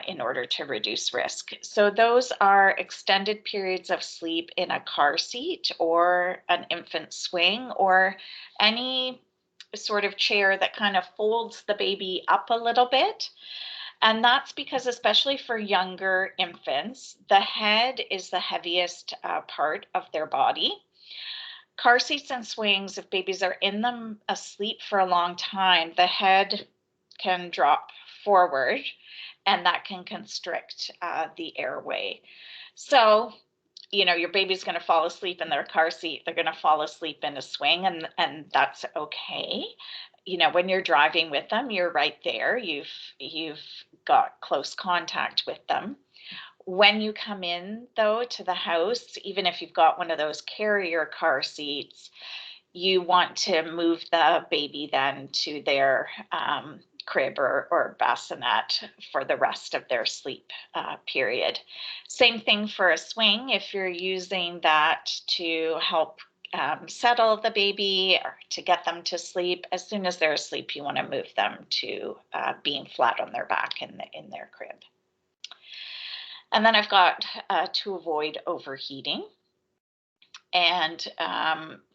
in order to reduce risk. So those are extended periods of sleep in a car seat or an infant swing or any sort of chair that kind of folds the baby up a little bit. And that's because, especially for younger infants, the head is the heaviest part of their body. Car seats and swings, if babies are in them asleep for a long time, the head can drop forward and that can constrict the airway. So, you know, your baby's going to fall asleep in their car seat. They're going to fall asleep in a swing, and that's okay. You know, when you're driving with them, you're right there. You've got close contact with them. When you come in, though, to the house, even if you've got one of those carrier car seats, you want to move the baby then to their crib or bassinet for the rest of their sleep period. Same thing for a swing. If you're using that to help settle the baby or to get them to sleep, as soon as they're asleep, you want to move them to being flat on their back in their crib. And then I've got to avoid overheating. And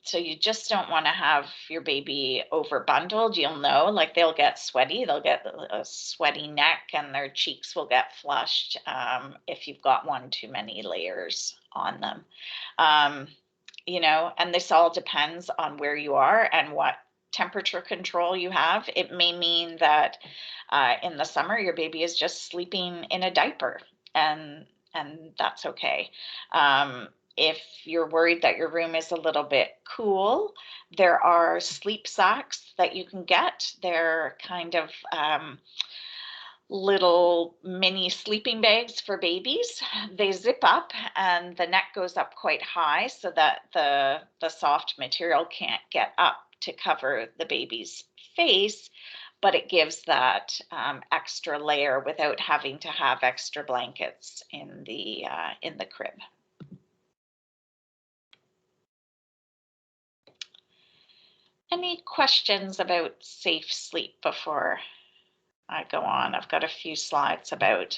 so you just don't want to have your baby over bundled. You'll know, like they'll get sweaty. They'll get a sweaty neck and their cheeks will get flushed if you've got one too many layers on them. and this all depends on where you are and what temperature control you have. It may mean that in the summer your baby is just sleeping in a diaper, and that's okay. If you're worried that your room is a little bit cool, there are sleep sacks that you can get. They're kind of little mini sleeping bags for babies. They zip up and the neck goes up quite high so that the soft material can't get up to cover the baby's face, but it gives that extra layer without having to have extra blankets in the crib. Any questions about safe sleep before I go on? I've got a few slides about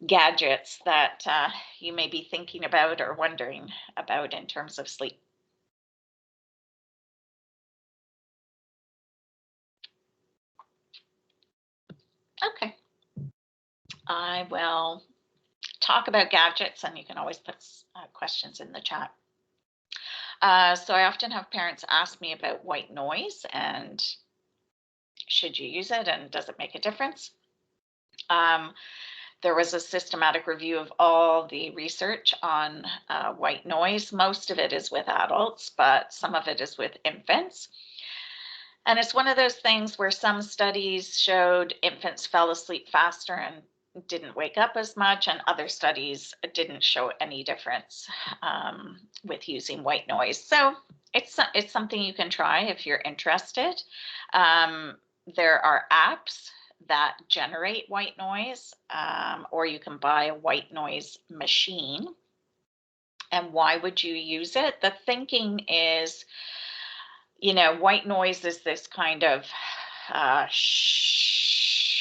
gadgets that you may be thinking about or wondering about in terms of sleep. Okay, I will talk about gadgets, and you can always put questions in the chat. So I often have parents ask me about white noise and should you use it and does it make a difference? There was a systematic review of all the research on white noise. Most of it is with adults, but some of it is with infants. And it's one of those things where some studies showed infants fell asleep faster and didn't wake up as much, and other studies didn't show any difference with using white noise. So it's something you can try if you're interested. There are apps that generate white noise, or you can buy a white noise machine. And why would you use it? The thinking is, white noise is this kind of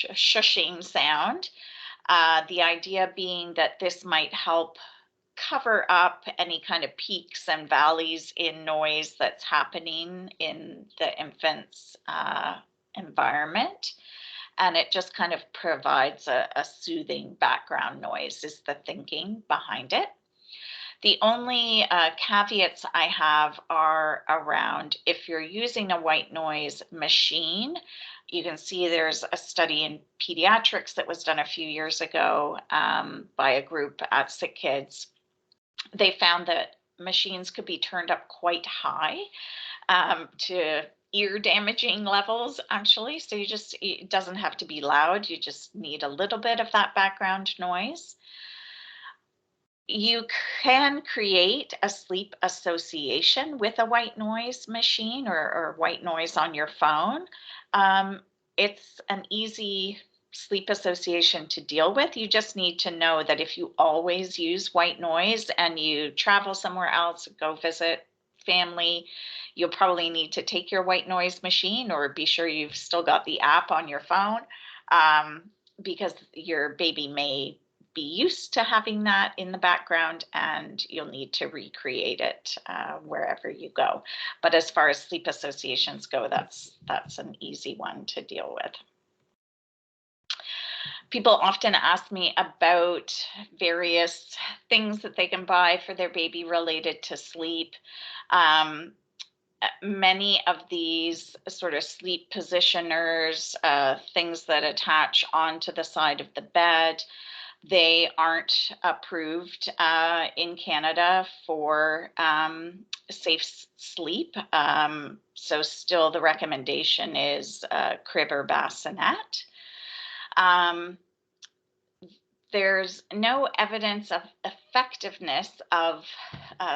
shushing sound. The idea being that this might help cover up any kind of peaks and valleys in noise that's happening in the infant's environment. And it just kind of provides a soothing background noise is the thinking behind it. The only caveats I have are around if you're using a white noise machine. You can see there's a study in pediatrics that was done a few years ago by a group at Sick Kids. They found that machines could be turned up quite high to ear damaging levels, actually. So it doesn't have to be loud. You just need a little bit of that background noise. You can create a sleep association with a white noise machine or white noise on your phone. It's an easy sleep association to deal with. You just need to know that if you always use white noise and you travel somewhere else, go visit family, you'll probably need to take your white noise machine or be sure you've still got the app on your phone, because your baby may be used to having that in the background and you'll need to recreate it wherever you go. But as far as sleep associations go, that's an easy one to deal with. People often ask me about various things that they can buy for their baby related to sleep. Many of these sort of sleep positioners, things that attach onto the side of the bed, they aren't approved in Canada for safe sleep. So still the recommendation is crib or bassinet. There's no evidence of effectiveness of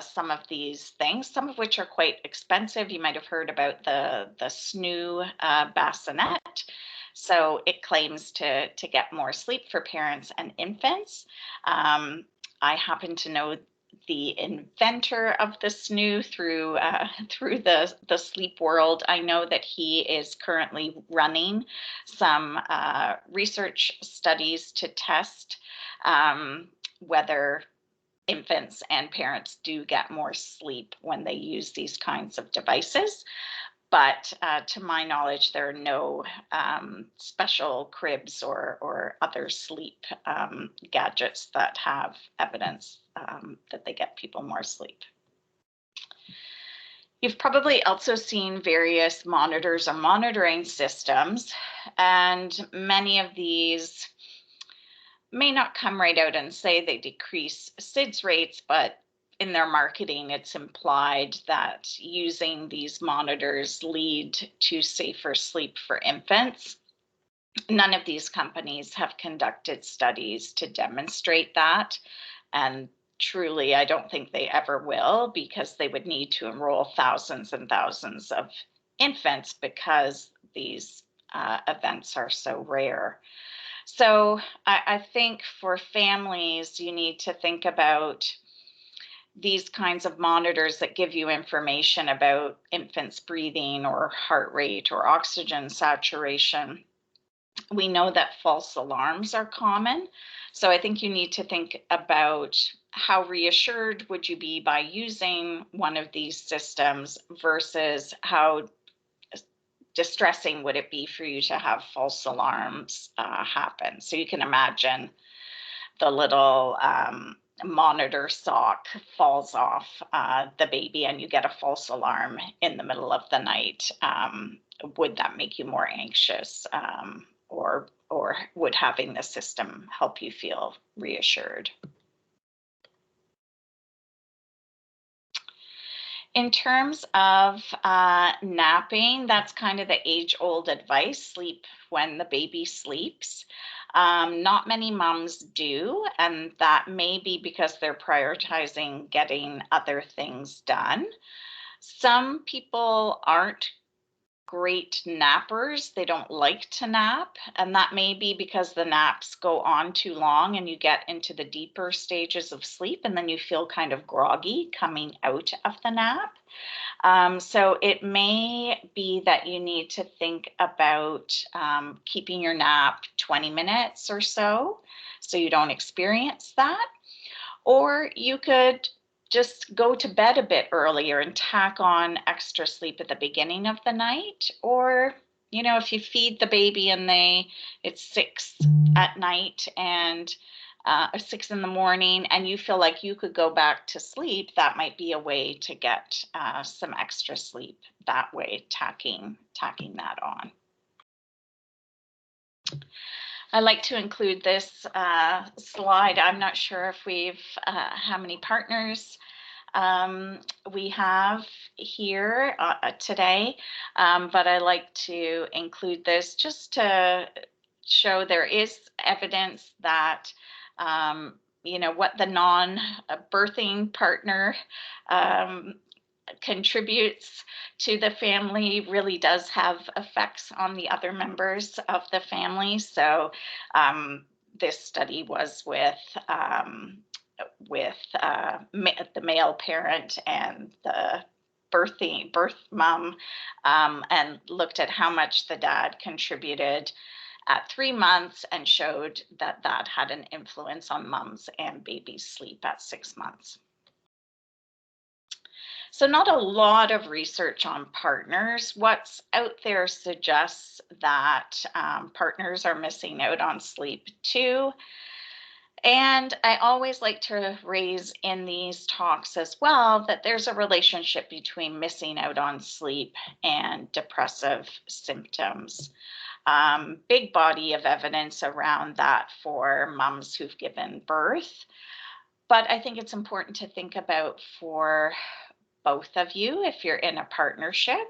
some of these things, some of which are quite expensive. You might have heard about the snoo bassinet. So it claims to get more sleep for parents and infants. I happen to know the inventor of the snoo through the sleep world. I know that he is currently running some research studies to test whether infants and parents do get more sleep when they use these kinds of devices. But to my knowledge, there are no special cribs or other sleep gadgets that have evidence that they get people more sleep. You've probably also seen various monitors or monitoring systems, and many of these may not come right out and say they decrease SIDS rates, but in their marketing, it's implied that using these monitors lead to safer sleep for infants. None of these companies have conducted studies to demonstrate that. And truly, I don't think they ever will, because they would need to enroll thousands and thousands of infants because these events are so rare. So I think for families, you need to think about these kinds of monitors that give you information about infants' breathing or heart rate or oxygen saturation. We know that false alarms are common. So I think you need to think about how reassured would you be by using one of these systems versus how distressing would it be for you to have false alarms happen. So you can imagine the little monitor sock falls off the baby and you get a false alarm in the middle of the night. Would that make you more anxious, or would having the system help you feel reassured? In terms of napping, that's kind of the age-old advice: sleep when the baby sleeps. Not many moms do, and that may be because they're prioritizing getting other things done. Some people aren't great nappers. They don't like to nap, and that may be because the naps go on too long and you get into the deeper stages of sleep, and then you feel kind of groggy coming out of the nap. So it may be that you need to think about keeping your nap 20 minutes or so you don't experience that. Or you could just go to bed a bit earlier and tack on extra sleep at the beginning of the night. Or, if you feed the baby and it's 6 at night and 6 in the morning, and you feel like you could go back to sleep, that might be a way to get some extra sleep that way, tacking that on. I like to include this slide. I'm not sure if we've how many partners we have here today, but I like to include this just to show there is evidence that what the non-birthing partner contributes to the family really does have effects on the other members of the family. So this study was with the male parent and the birth mom, and looked at how much the dad contributed at 3 months, and showed that that had an influence on mom's and baby's sleep at 6 months. So not a lot of research on partners. What's out there suggests that partners are missing out on sleep too. And I always like to raise in these talks as well that there's a relationship between missing out on sleep and depressive symptoms. Big body of evidence around that for moms who've given birth. But I think it's important to think about for both of you if you're in a partnership,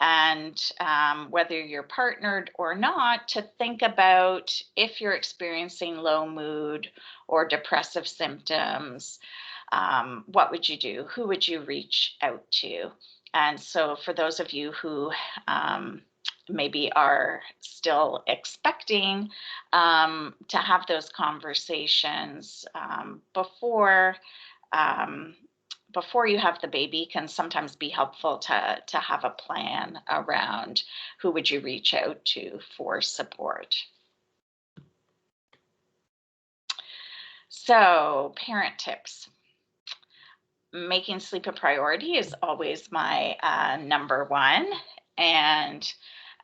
and whether you're partnered or not, to think about if you're experiencing low mood or depressive symptoms, what would you do? Who would you reach out to? And so for those of you who maybe are still expecting to have those conversations before you have the baby, can sometimes be helpful to have a plan around who would you reach out to for support. So, parent tips. Making sleep a priority is always my number one. And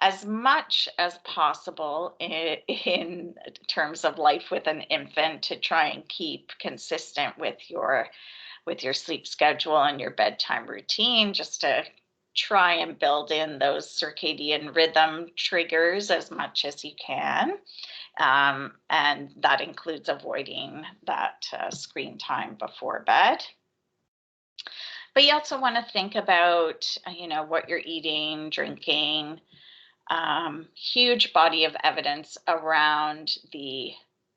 as much as possible in terms of life with an infant, to try and keep consistent with your with your sleep schedule and your bedtime routine, just to try and build in those circadian rhythm triggers as much as you can. And that includes avoiding that screen time before bed. But you also want to think about, what you're eating, drinking. Huge body of evidence around the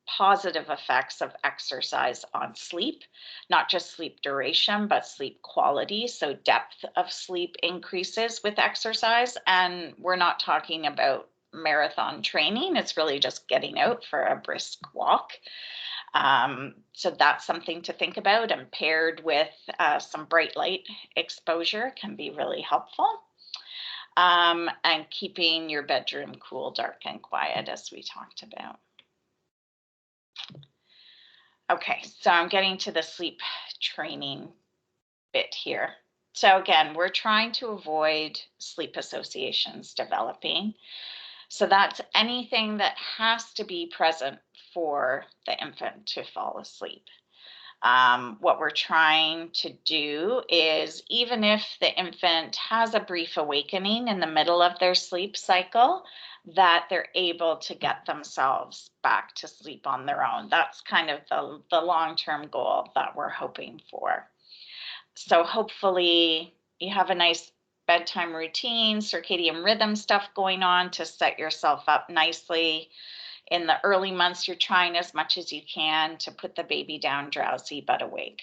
positive effects of exercise on sleep, not just sleep duration, but sleep quality. So depth of sleep increases with exercise. And we're not talking about marathon training. It's really just getting out for a brisk walk. So that's something to think about, and paired with some bright light exposure can be really helpful. And keeping your bedroom cool, dark, and quiet, as we talked about. Okay, so I'm getting to the sleep training bit here. So again, we're trying to avoid sleep associations developing. So that's anything that has to be present for the infant to fall asleep. What we're trying to do is, even if the infant has a brief awakening in the middle of their sleep cycle, that they're able to get themselves back to sleep on their own. That's kind of the long-term goal that we're hoping for. So hopefully you have a nice bedtime routine, circadian rhythm stuff going on to set yourself up nicely. In the early months, you're trying as much as you can to put the baby down drowsy but awake.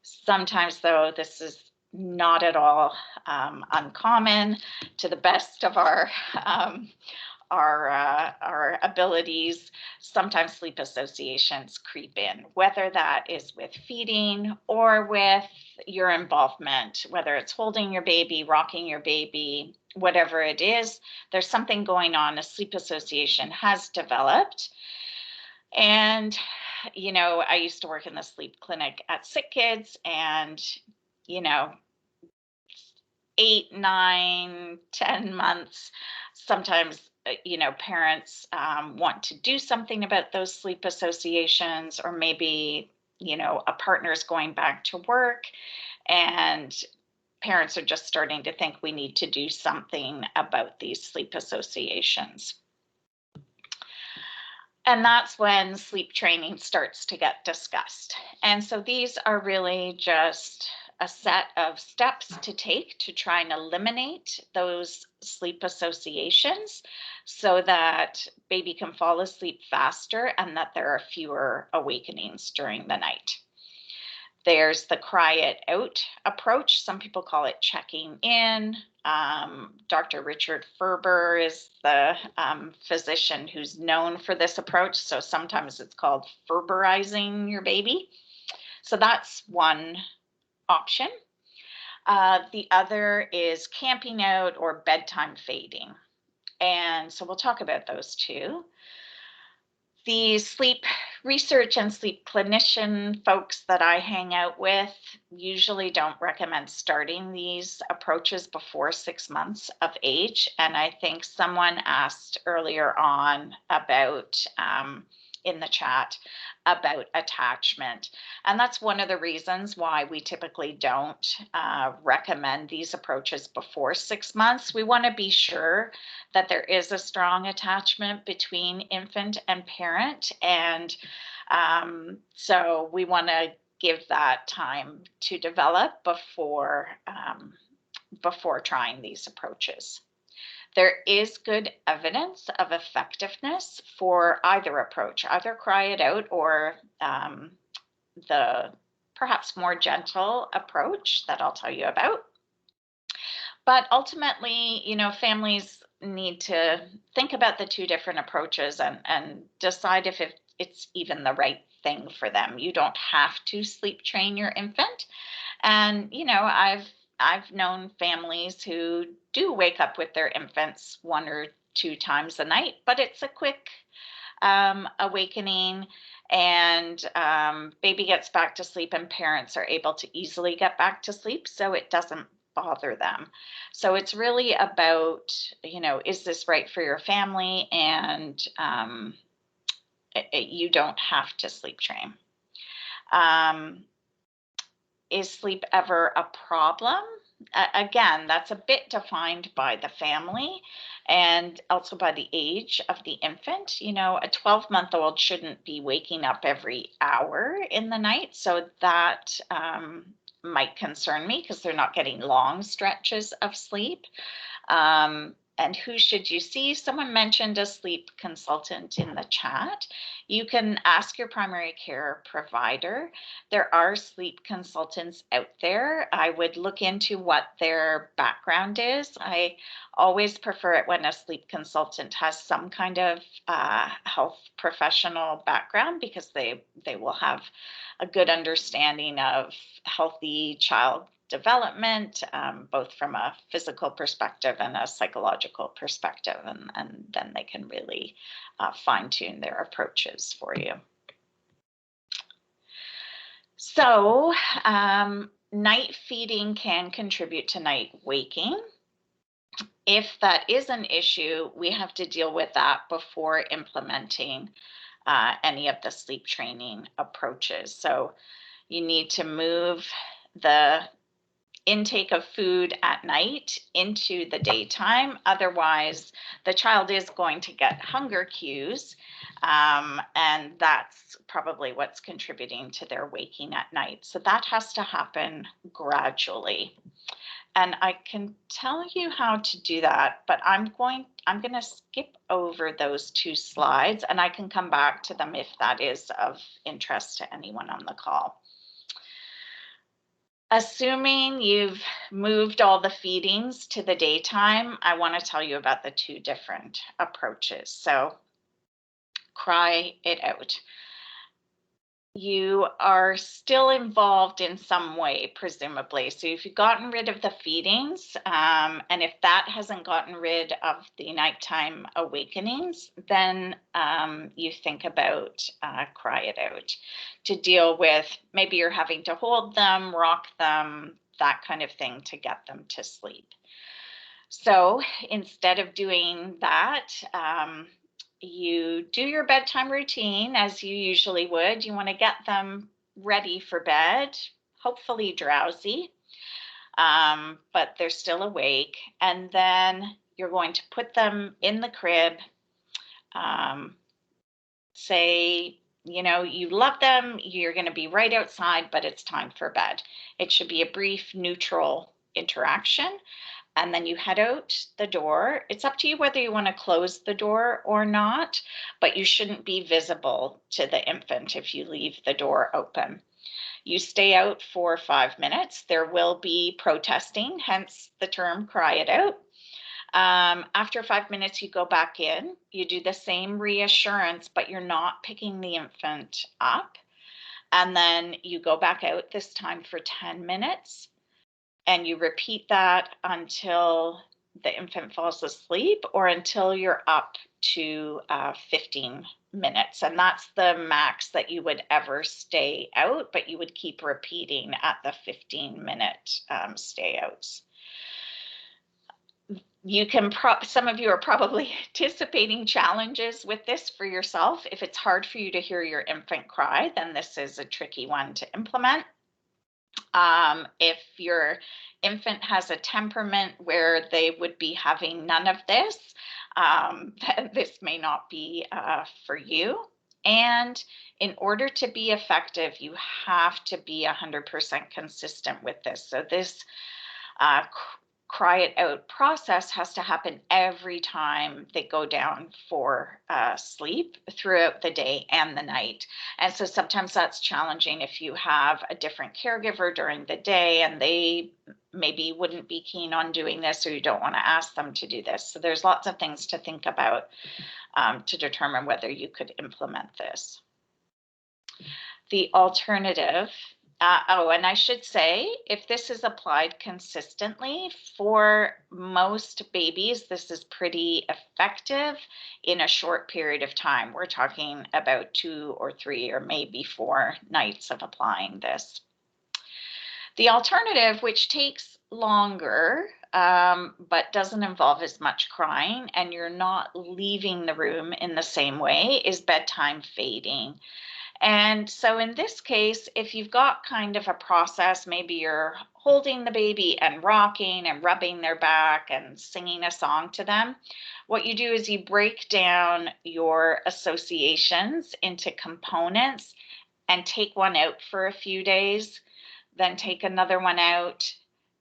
Sometimes, though, this is not at all uncommon. To the best of our abilities, sometimes sleep associations creep in, whether that is with feeding or with your involvement, whether it's holding your baby, rocking your baby, whatever it is, there's something going on. A sleep association has developed. And, I used to work in the sleep clinic at Sick Kids, and, 8, 9, 10 months, sometimes, parents want to do something about those sleep associations, or maybe, a partner's going back to work, and parents are just starting to think we need to do something about these sleep associations. And that's when sleep training starts to get discussed. And so these are really just a set of steps to take to try and eliminate those sleep associations so that baby can fall asleep faster and that there are fewer awakenings during the night. There's the cry it out approach. Some people call it checking in. Dr. Richard Ferber is the physician who's known for this approach. So sometimes it's called Ferberizing your baby. So that's one option. The other is camping out or bedtime fading. And so we'll talk about those two. The sleep research and sleep clinician folks that I hang out with usually don't recommend starting these approaches before 6 months of age. And I think someone asked earlier on about, in the chat, about attachment. And that's one of the reasons why we typically don't recommend these approaches before 6 months. We want to be sure that there is a strong attachment between infant and parent. And so we want to give that time to develop before trying these approaches. There is good evidence of effectiveness for either approach, either cry it out or the perhaps more gentle approach that I'll tell you about. But ultimately, families need to think about the two different approaches and decide if it's even the right thing for them. You don't have to sleep train your infant. And, I've known families who do wake up with their infants 1 or 2 times a night, but it's a quick awakening, and baby gets back to sleep and parents are able to easily get back to sleep, so it doesn't bother them. So it's really about, is this right for your family? And you don't have to sleep train. is sleep ever a problem? Again, that's a bit defined by the family and also by the age of the infant. You know, a 12-month-old shouldn't be waking up every hour in the night. So that might concern me because they're not getting long stretches of sleep. And who should you see? Someone mentioned a sleep consultant in the chat. You can ask your primary care provider. There are sleep consultants out there. I would look into what their background is. I always prefer it when a sleep consultant has some kind of health professional background because they will have a good understanding of healthy child development, both from a physical perspective and a psychological perspective, and then they can really fine-tune their approaches for you. So night feeding can contribute to night waking. If that is an issue, we have to deal with that before implementing any of the sleep training approaches. So you need to move the intake of food at night into the daytime. Otherwise, the child is going to get hunger cues, and that's probably what's contributing to their waking at night. So that has to happen gradually. And I can tell you how to do that, but I'm going to skip over those 2 slides, and I can come back to them if that is of interest to anyone on the call. Assuming you've moved all the feedings to the daytime, I want to tell you about the 2 different approaches. So cry it out. You are still involved in some way, presumably. So if you've gotten rid of the feedings, and if that hasn't gotten rid of the nighttime awakenings, then you think about cry it out to deal with, maybe you're having to hold them, rock them, that kind of thing to get them to sleep. So instead of doing that, you do your bedtime routine as you usually would. You want to get them ready for bed, hopefully drowsy, but they're still awake. And then you're going to put them in the crib. Say, you know, you love them, you're going to be right outside, but it's time for bed. It should be a brief, neutral interaction. And then you head out the door. It's up to you whether you want to close the door or not, but you shouldn't be visible to the infant if you leave the door open. You stay out for 5 minutes. There will be protesting, hence the term cry it out. After 5 minutes, you go back in. You do the same reassurance, but you're not picking the infant up. And then you go back out, this time for 10 minutes. And you repeat that until the infant falls asleep or until you're up to 15 minutes. And that's the max that you would ever stay out, but you would keep repeating at the 15-minute stay outs. You can, some of you are probably anticipating challenges with this for yourself. If it's hard for you to hear your infant cry, then this is a tricky one to implement. If your infant has a temperament where they would be having none of this, then this may not be for you. And in order to be effective, you have to be 100% consistent with this. So this cry it out process has to happen every time they go down for sleep throughout the day and the night. And so sometimes that's challenging if you have a different caregiver during the day and they maybe wouldn't be keen on doing this, or you don't want to ask them to do this. So there's lots of things to think about to determine whether you could implement this. The alternative, and I should say, if this is applied consistently for most babies, this is pretty effective in a short period of time. We're talking about 2 or 3 or maybe 4 nights of applying this. The alternative, which takes longer, but doesn't involve as much crying, and you're not leaving the room in the same way, is bedtime fading. And so in this case, if you've got kind of a process, maybe you're holding the baby and rocking and rubbing their back and singing a song to them, what you do is you break down your associations into components and take one out for a few days, then take another one out,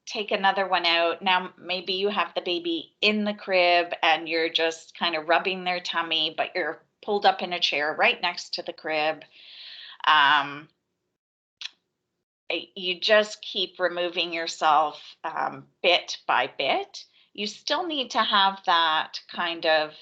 take another one out. Now, maybe you have the baby in the crib and you're just kind of rubbing their tummy, but you're pulled up in a chair right next to the crib. You just keep removing yourself bit by bit. You still need to have that kind of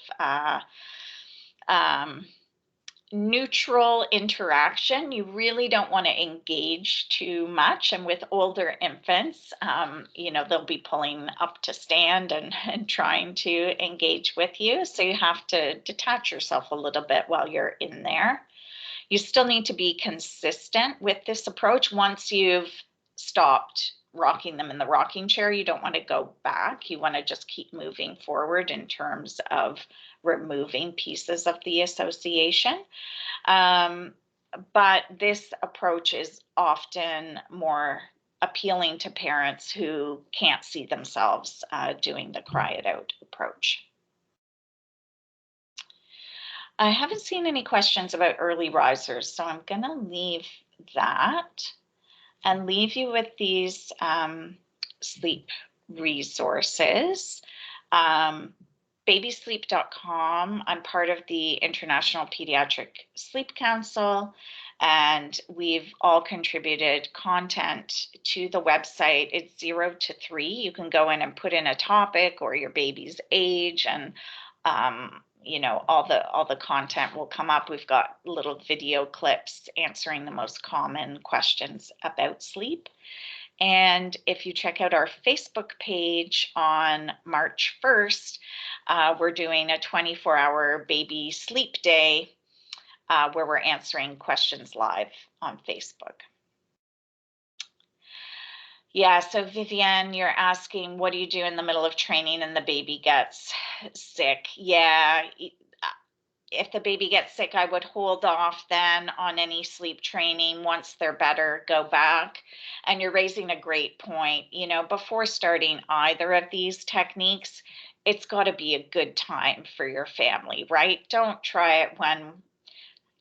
neutral interaction. You really don't want to engage too much. And with older infants, they'll be pulling up to stand and trying to engage with you. So you have to detach yourself a little bit while you're in there. You still need to be consistent with this approach. Once you've stopped rocking them in the rocking chair, you don't want to go back. You want to just keep moving forward in terms of removing pieces of the association. But this approach is often more appealing to parents who can't see themselves doing the cry it out approach. I haven't seen any questions about early risers, so I'm going to leave that and leave you with these sleep resources. Babysleep.com. I'm part of the International Pediatric Sleep Council, and we've all contributed content to the website. It's 0 to 3. You can go in and put in a topic or your baby's age, and all the content will come up. We've got little video clips answering the most common questions about sleep. And if you check out our Facebook page on March 1st, we're doing a 24-hour baby sleep day where we're answering questions live on Facebook. Yeah, so Vivienne, you're asking, what do you do in the middle of training and the baby gets sick? Yeah, if the baby gets sick, I would hold off then on any sleep training. Once they're better, go back. And you're raising a great point. Before starting either of these techniques, it's got to be a good time for your family, right? Don't try it when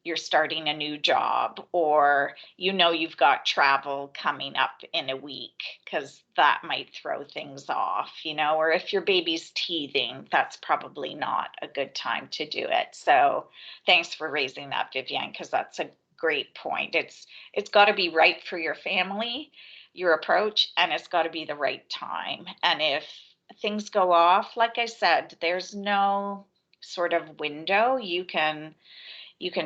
you're starting a new job or you've got travel coming up in a week, because that might throw things off, or if your baby's teething, that's probably not a good time to do it. So thanks for raising that, Vivienne, because that's a great point. It's got to be right for your family, your approach, and it's got to be the right time. And if things go off, like I said, there's no sort of window. You can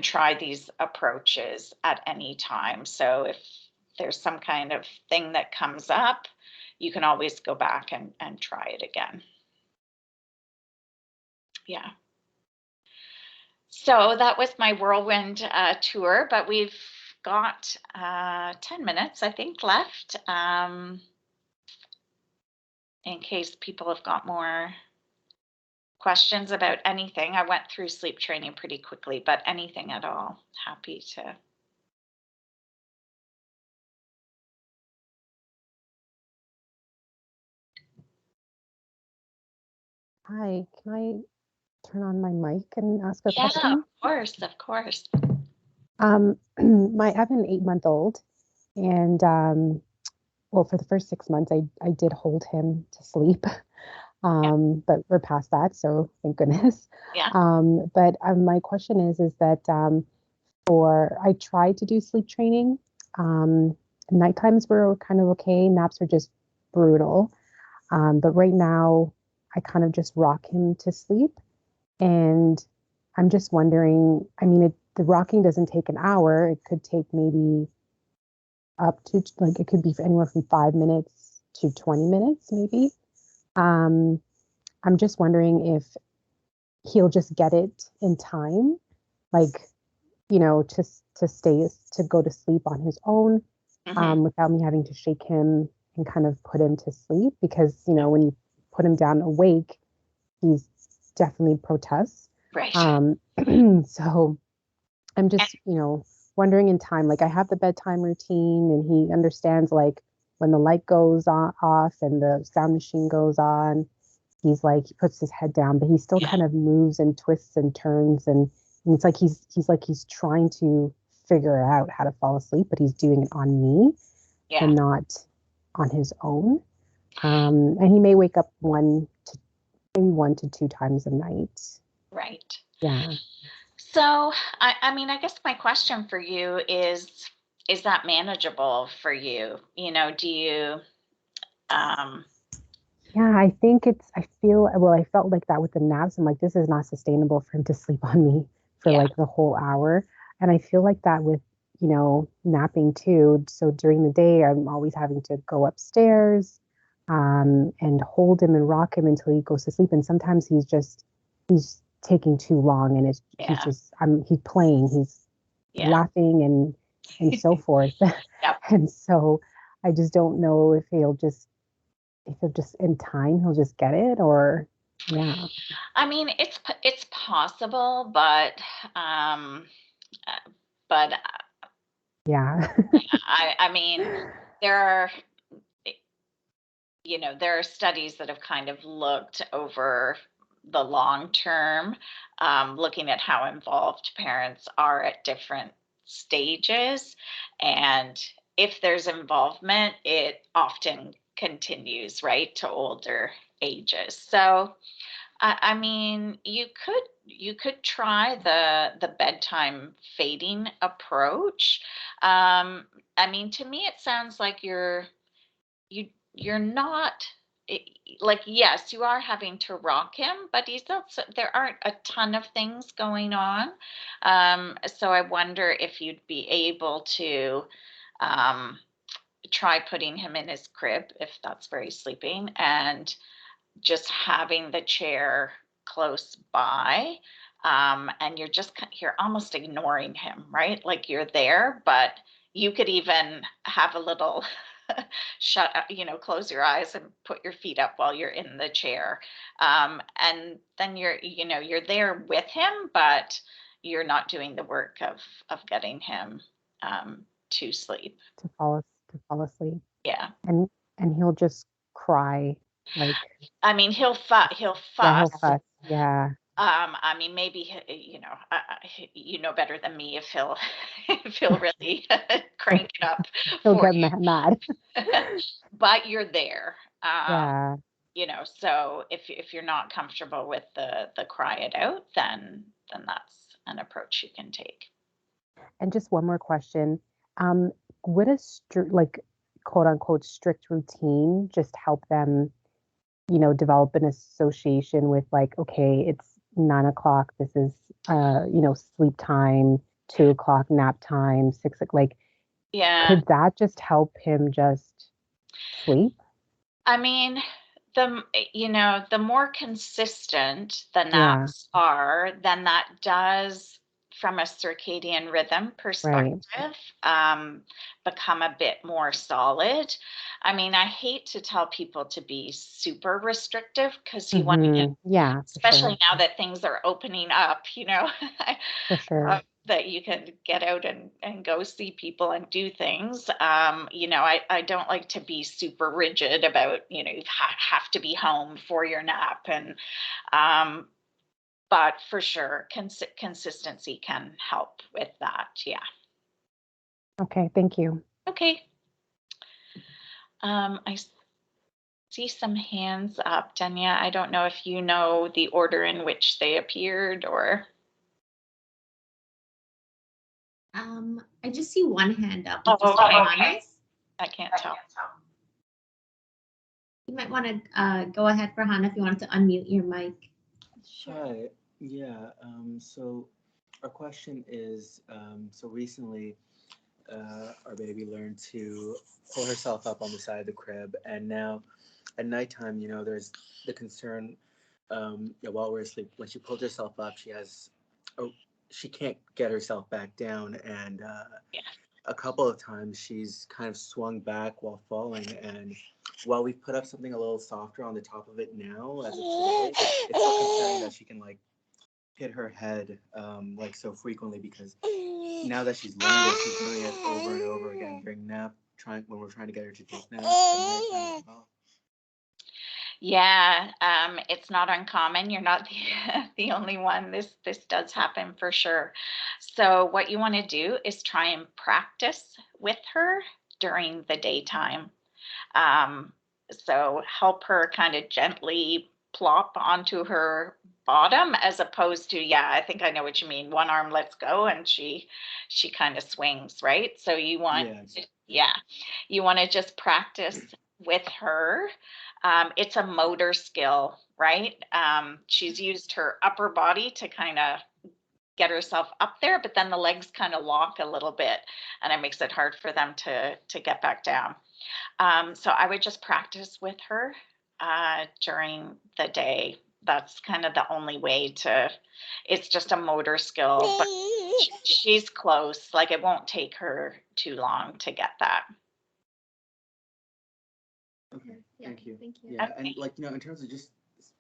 try these approaches at any time. So if there's some kind of thing that comes up, you can always go back and try it again. Yeah. So that was my whirlwind tour, but we've got 10 minutes, I think, left in case people have got more questions about anything. I went through sleep training pretty quickly, but anything at all, happy to. Hi, can I turn on my mic and ask a Yeah, question? of course, of course. I have an 8-month-old, and well, for the first 6 months, I did hold him to sleep, but we're past that, so thank goodness. Yeah. But my question is that I tried to do sleep training. Night times were kind of okay. Naps are just brutal. But right now, I kind of just rock him to sleep. And I'm just wondering, I mean, the rocking doesn't take an hour. It could take maybe up to, like, it could be anywhere from 5 minutes to 20 minutes, maybe. I'm just wondering if he'll just get it in time, like, to go to sleep on his own, without me having to shake him and kind of put him to sleep, because, when you put him down awake, he's definitely protests. Right. So I'm just, wondering in time, like I have the bedtime routine and he understands like when the light goes on off and the sound machine goes on, he's like he puts his head down, but he still kind of moves and twists and turns and it's like he's trying to figure out how to fall asleep, but he's doing it on me Yeah. and not on his own. And he may wake up maybe 1 to 2 times a night. Right. Yeah. So, I mean, I guess my question for you is that manageable for you? You know, do you, um, Yeah, I felt like that with the naps. I'm like, this is not sustainable for him to sleep on me for yeah, like the whole hour. And I feel like that with, napping too. So during the day, I'm always having to go upstairs, and hold him and rock him until he goes to sleep. And sometimes he's taking too long and yeah, he's playing, he's yeah, laughing and so forth. yep. And so I just don't know if he'll just in time he'll just get it or yeah. I mean, it's possible, um, uh, but Yeah. I mean, there are, there are studies that have kind of looked over the long term, looking at how involved parents are at different stages. And if there's involvement, it often continues, right, to older ages. So, I mean, you could try the bedtime fading approach. I mean, to me, it sounds like you're not like, yes, you are having to rock him, but he's also there aren't a ton of things going on. So I wonder if you'd be able to um, try putting him in his crib if that's where he's sleeping, and just having the chair close by, and you're almost ignoring him, right? Like you're there, but you could even have a little close your eyes and put your feet up while you're in the chair, and then you're there with him, but you're not doing the work of getting him to sleep. To fall asleep. Yeah. And he'll just cry like I mean, he'll yeah, he'll fuss. fuss. Yeah. I mean, maybe you know better than me if he'll if he'll really crank it up He'll for get mad. you. But you're there. Yeah. So if you're not comfortable with the cry it out, then that's an approach you can take. And just one more question. Um, would a like quote unquote strict routine just help them, develop an association with like, okay, it's 9 o'clock, this is sleep time, 2 o'clock nap time, 6 o'clock, like Yeah. could that just help him just sleep? I mean, the more consistent the Yeah, naps are, then that does, from a circadian rhythm right. perspective, become a bit more solid. I mean, I hate to tell people to be super restrictive because you want to, Yeah, for especially sure. now that things are opening up, For sure. that you can get out and go see people and do things. I don't like to be super rigid about, you have to be home for your nap. But for sure, consistency can help with that. Yeah. Okay, thank you. Okay. I see some hands up, Danya. I don't know if you know the order in which they appeared or. I just see one hand up. Oh, It's just okay. Johannes. I can't tell. You might want to go ahead, Farhana, if you wanted to unmute your mic. Hi. Yeah. So our question is, so recently, our baby learned to pull herself up on the side of the crib, and now at nighttime, there's the concern, while we're asleep, when she pulls herself up, she can't get herself back down, and Yeah. a couple of times she's kind of swung back while falling, and while we've put up something a little softer on the top of it now, as of today, it's still concerning that she can like hit her head like so frequently because now that she's learned it, she's doing it over and over again during nap, when we're trying to get her to take naps. Yeah, it's not uncommon. You're not the only one. This does happen for sure. So what you want to do is try and practice with her during the daytime. So help her kind of gently plop onto her bottom as opposed to, yeah, I think I know what you mean. One arm lets go and she kind of swings, right? So you want, yeah, you want to just practice with her. It's a motor skill, right? She's used her upper body to kind of get herself up there, but then the legs kind of lock a little bit and it makes it hard for them to get back down. So I would just practice with her during the day. That's kind of the only way to, it's just a motor skill, but she's close. Like it won't take her too long to get that. Okay, thank you. Thank you. Yeah, and like, in terms of just,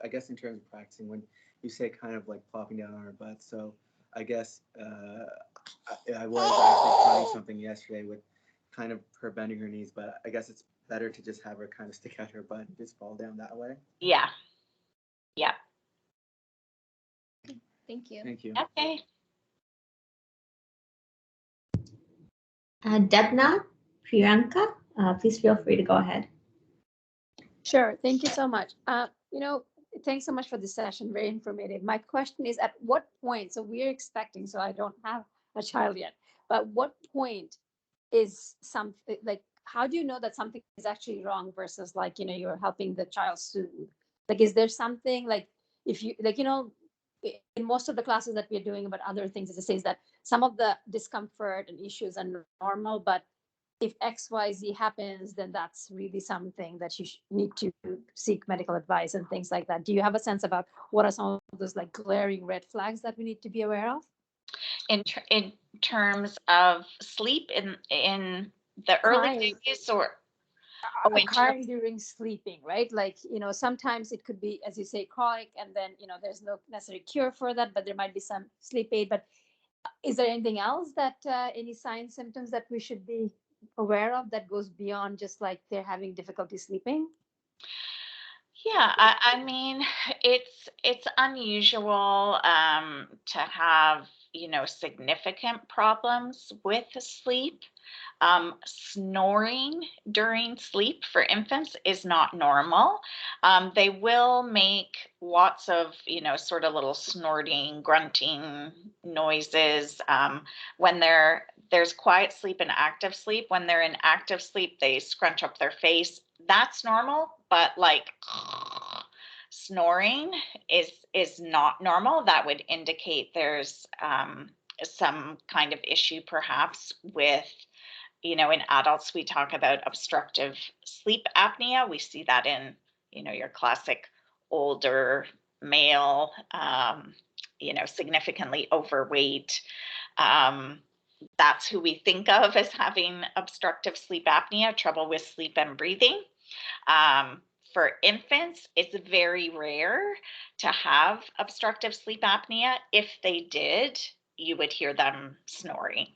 I guess in terms of practicing, when you say kind of like plopping down on her butt, so I guess I was actually trying something yesterday with kind of her bending her knees, but I guess it's better to just have her kind of stick out her butt and just fall down that way. Yeah. Yeah. Thank you. Thank you. Okay. Debna, Priyanka, please feel free to go ahead. Sure. Thank you so much. Thanks so much for this session. Very informative. My question is, at what point, so we're expecting, so I don't have a child yet, but what point is something like, how do you know that something is actually wrong versus like, you're helping the child soothe? Like, is there something like, if you, like, in most of the classes that we're doing about other things, it says that some of the discomfort and issues are normal, but if XYZ happens, then that's really something that you need to seek medical advice and things like that. Do you have a sense about what are some of those like glaring red flags that we need to be aware of? In terms of sleep in the early days, or crying during sleeping, right? Like, sometimes it could be, as you say, colic, and then, there's no necessary cure for that, but there might be some sleep aid. But is there anything else that any signs, symptoms that we should be aware of that goes beyond just like they're having difficulty sleeping? Yeah, I mean, it's unusual to have, significant problems with sleep. Snoring during sleep for infants is not normal. They will make lots of, sort of little snorting, grunting noises. When there's quiet sleep and active sleep. When they're in active sleep, they scrunch up their face. That's normal, but like snoring is not normal. That would indicate there's some kind of issue perhaps with, in adults we talk about obstructive sleep apnea. We see that in, your classic older male, significantly overweight. That's who we think of as having obstructive sleep apnea, trouble with sleep and breathing. For infants, it's very rare to have obstructive sleep apnea. If they did, you would hear them snoring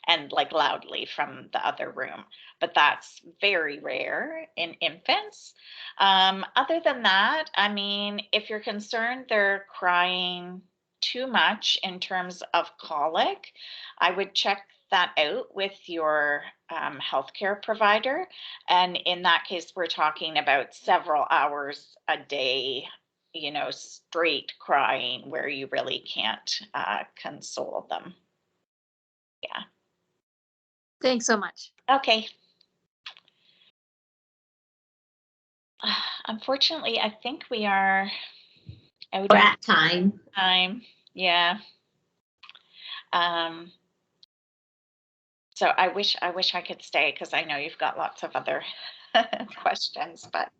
and like loudly from the other room, but that's very rare in infants. Other than that, I mean, if you're concerned they're crying too much in terms of colic, I would check that out with your healthcare provider. And in that case, we're talking about several hours a day, straight crying where you really can't console them. Yeah. Thanks so much. Okay. Unfortunately, I think we are out We're at time. Yeah. So I wish I could stay because I know you've got lots of other questions, but.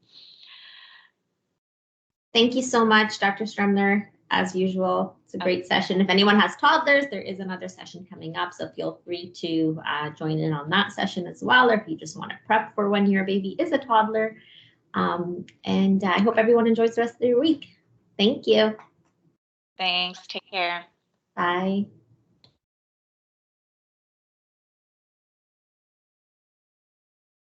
Thank you so much, Dr. Stremner. As usual, it's a great session. If anyone has toddlers, there is another session coming up, so feel free to join in on that session as well, or if you just want to prep for when your baby is a toddler. And I hope everyone enjoys the rest of your week. Thank you. Thanks. Take care. Bye.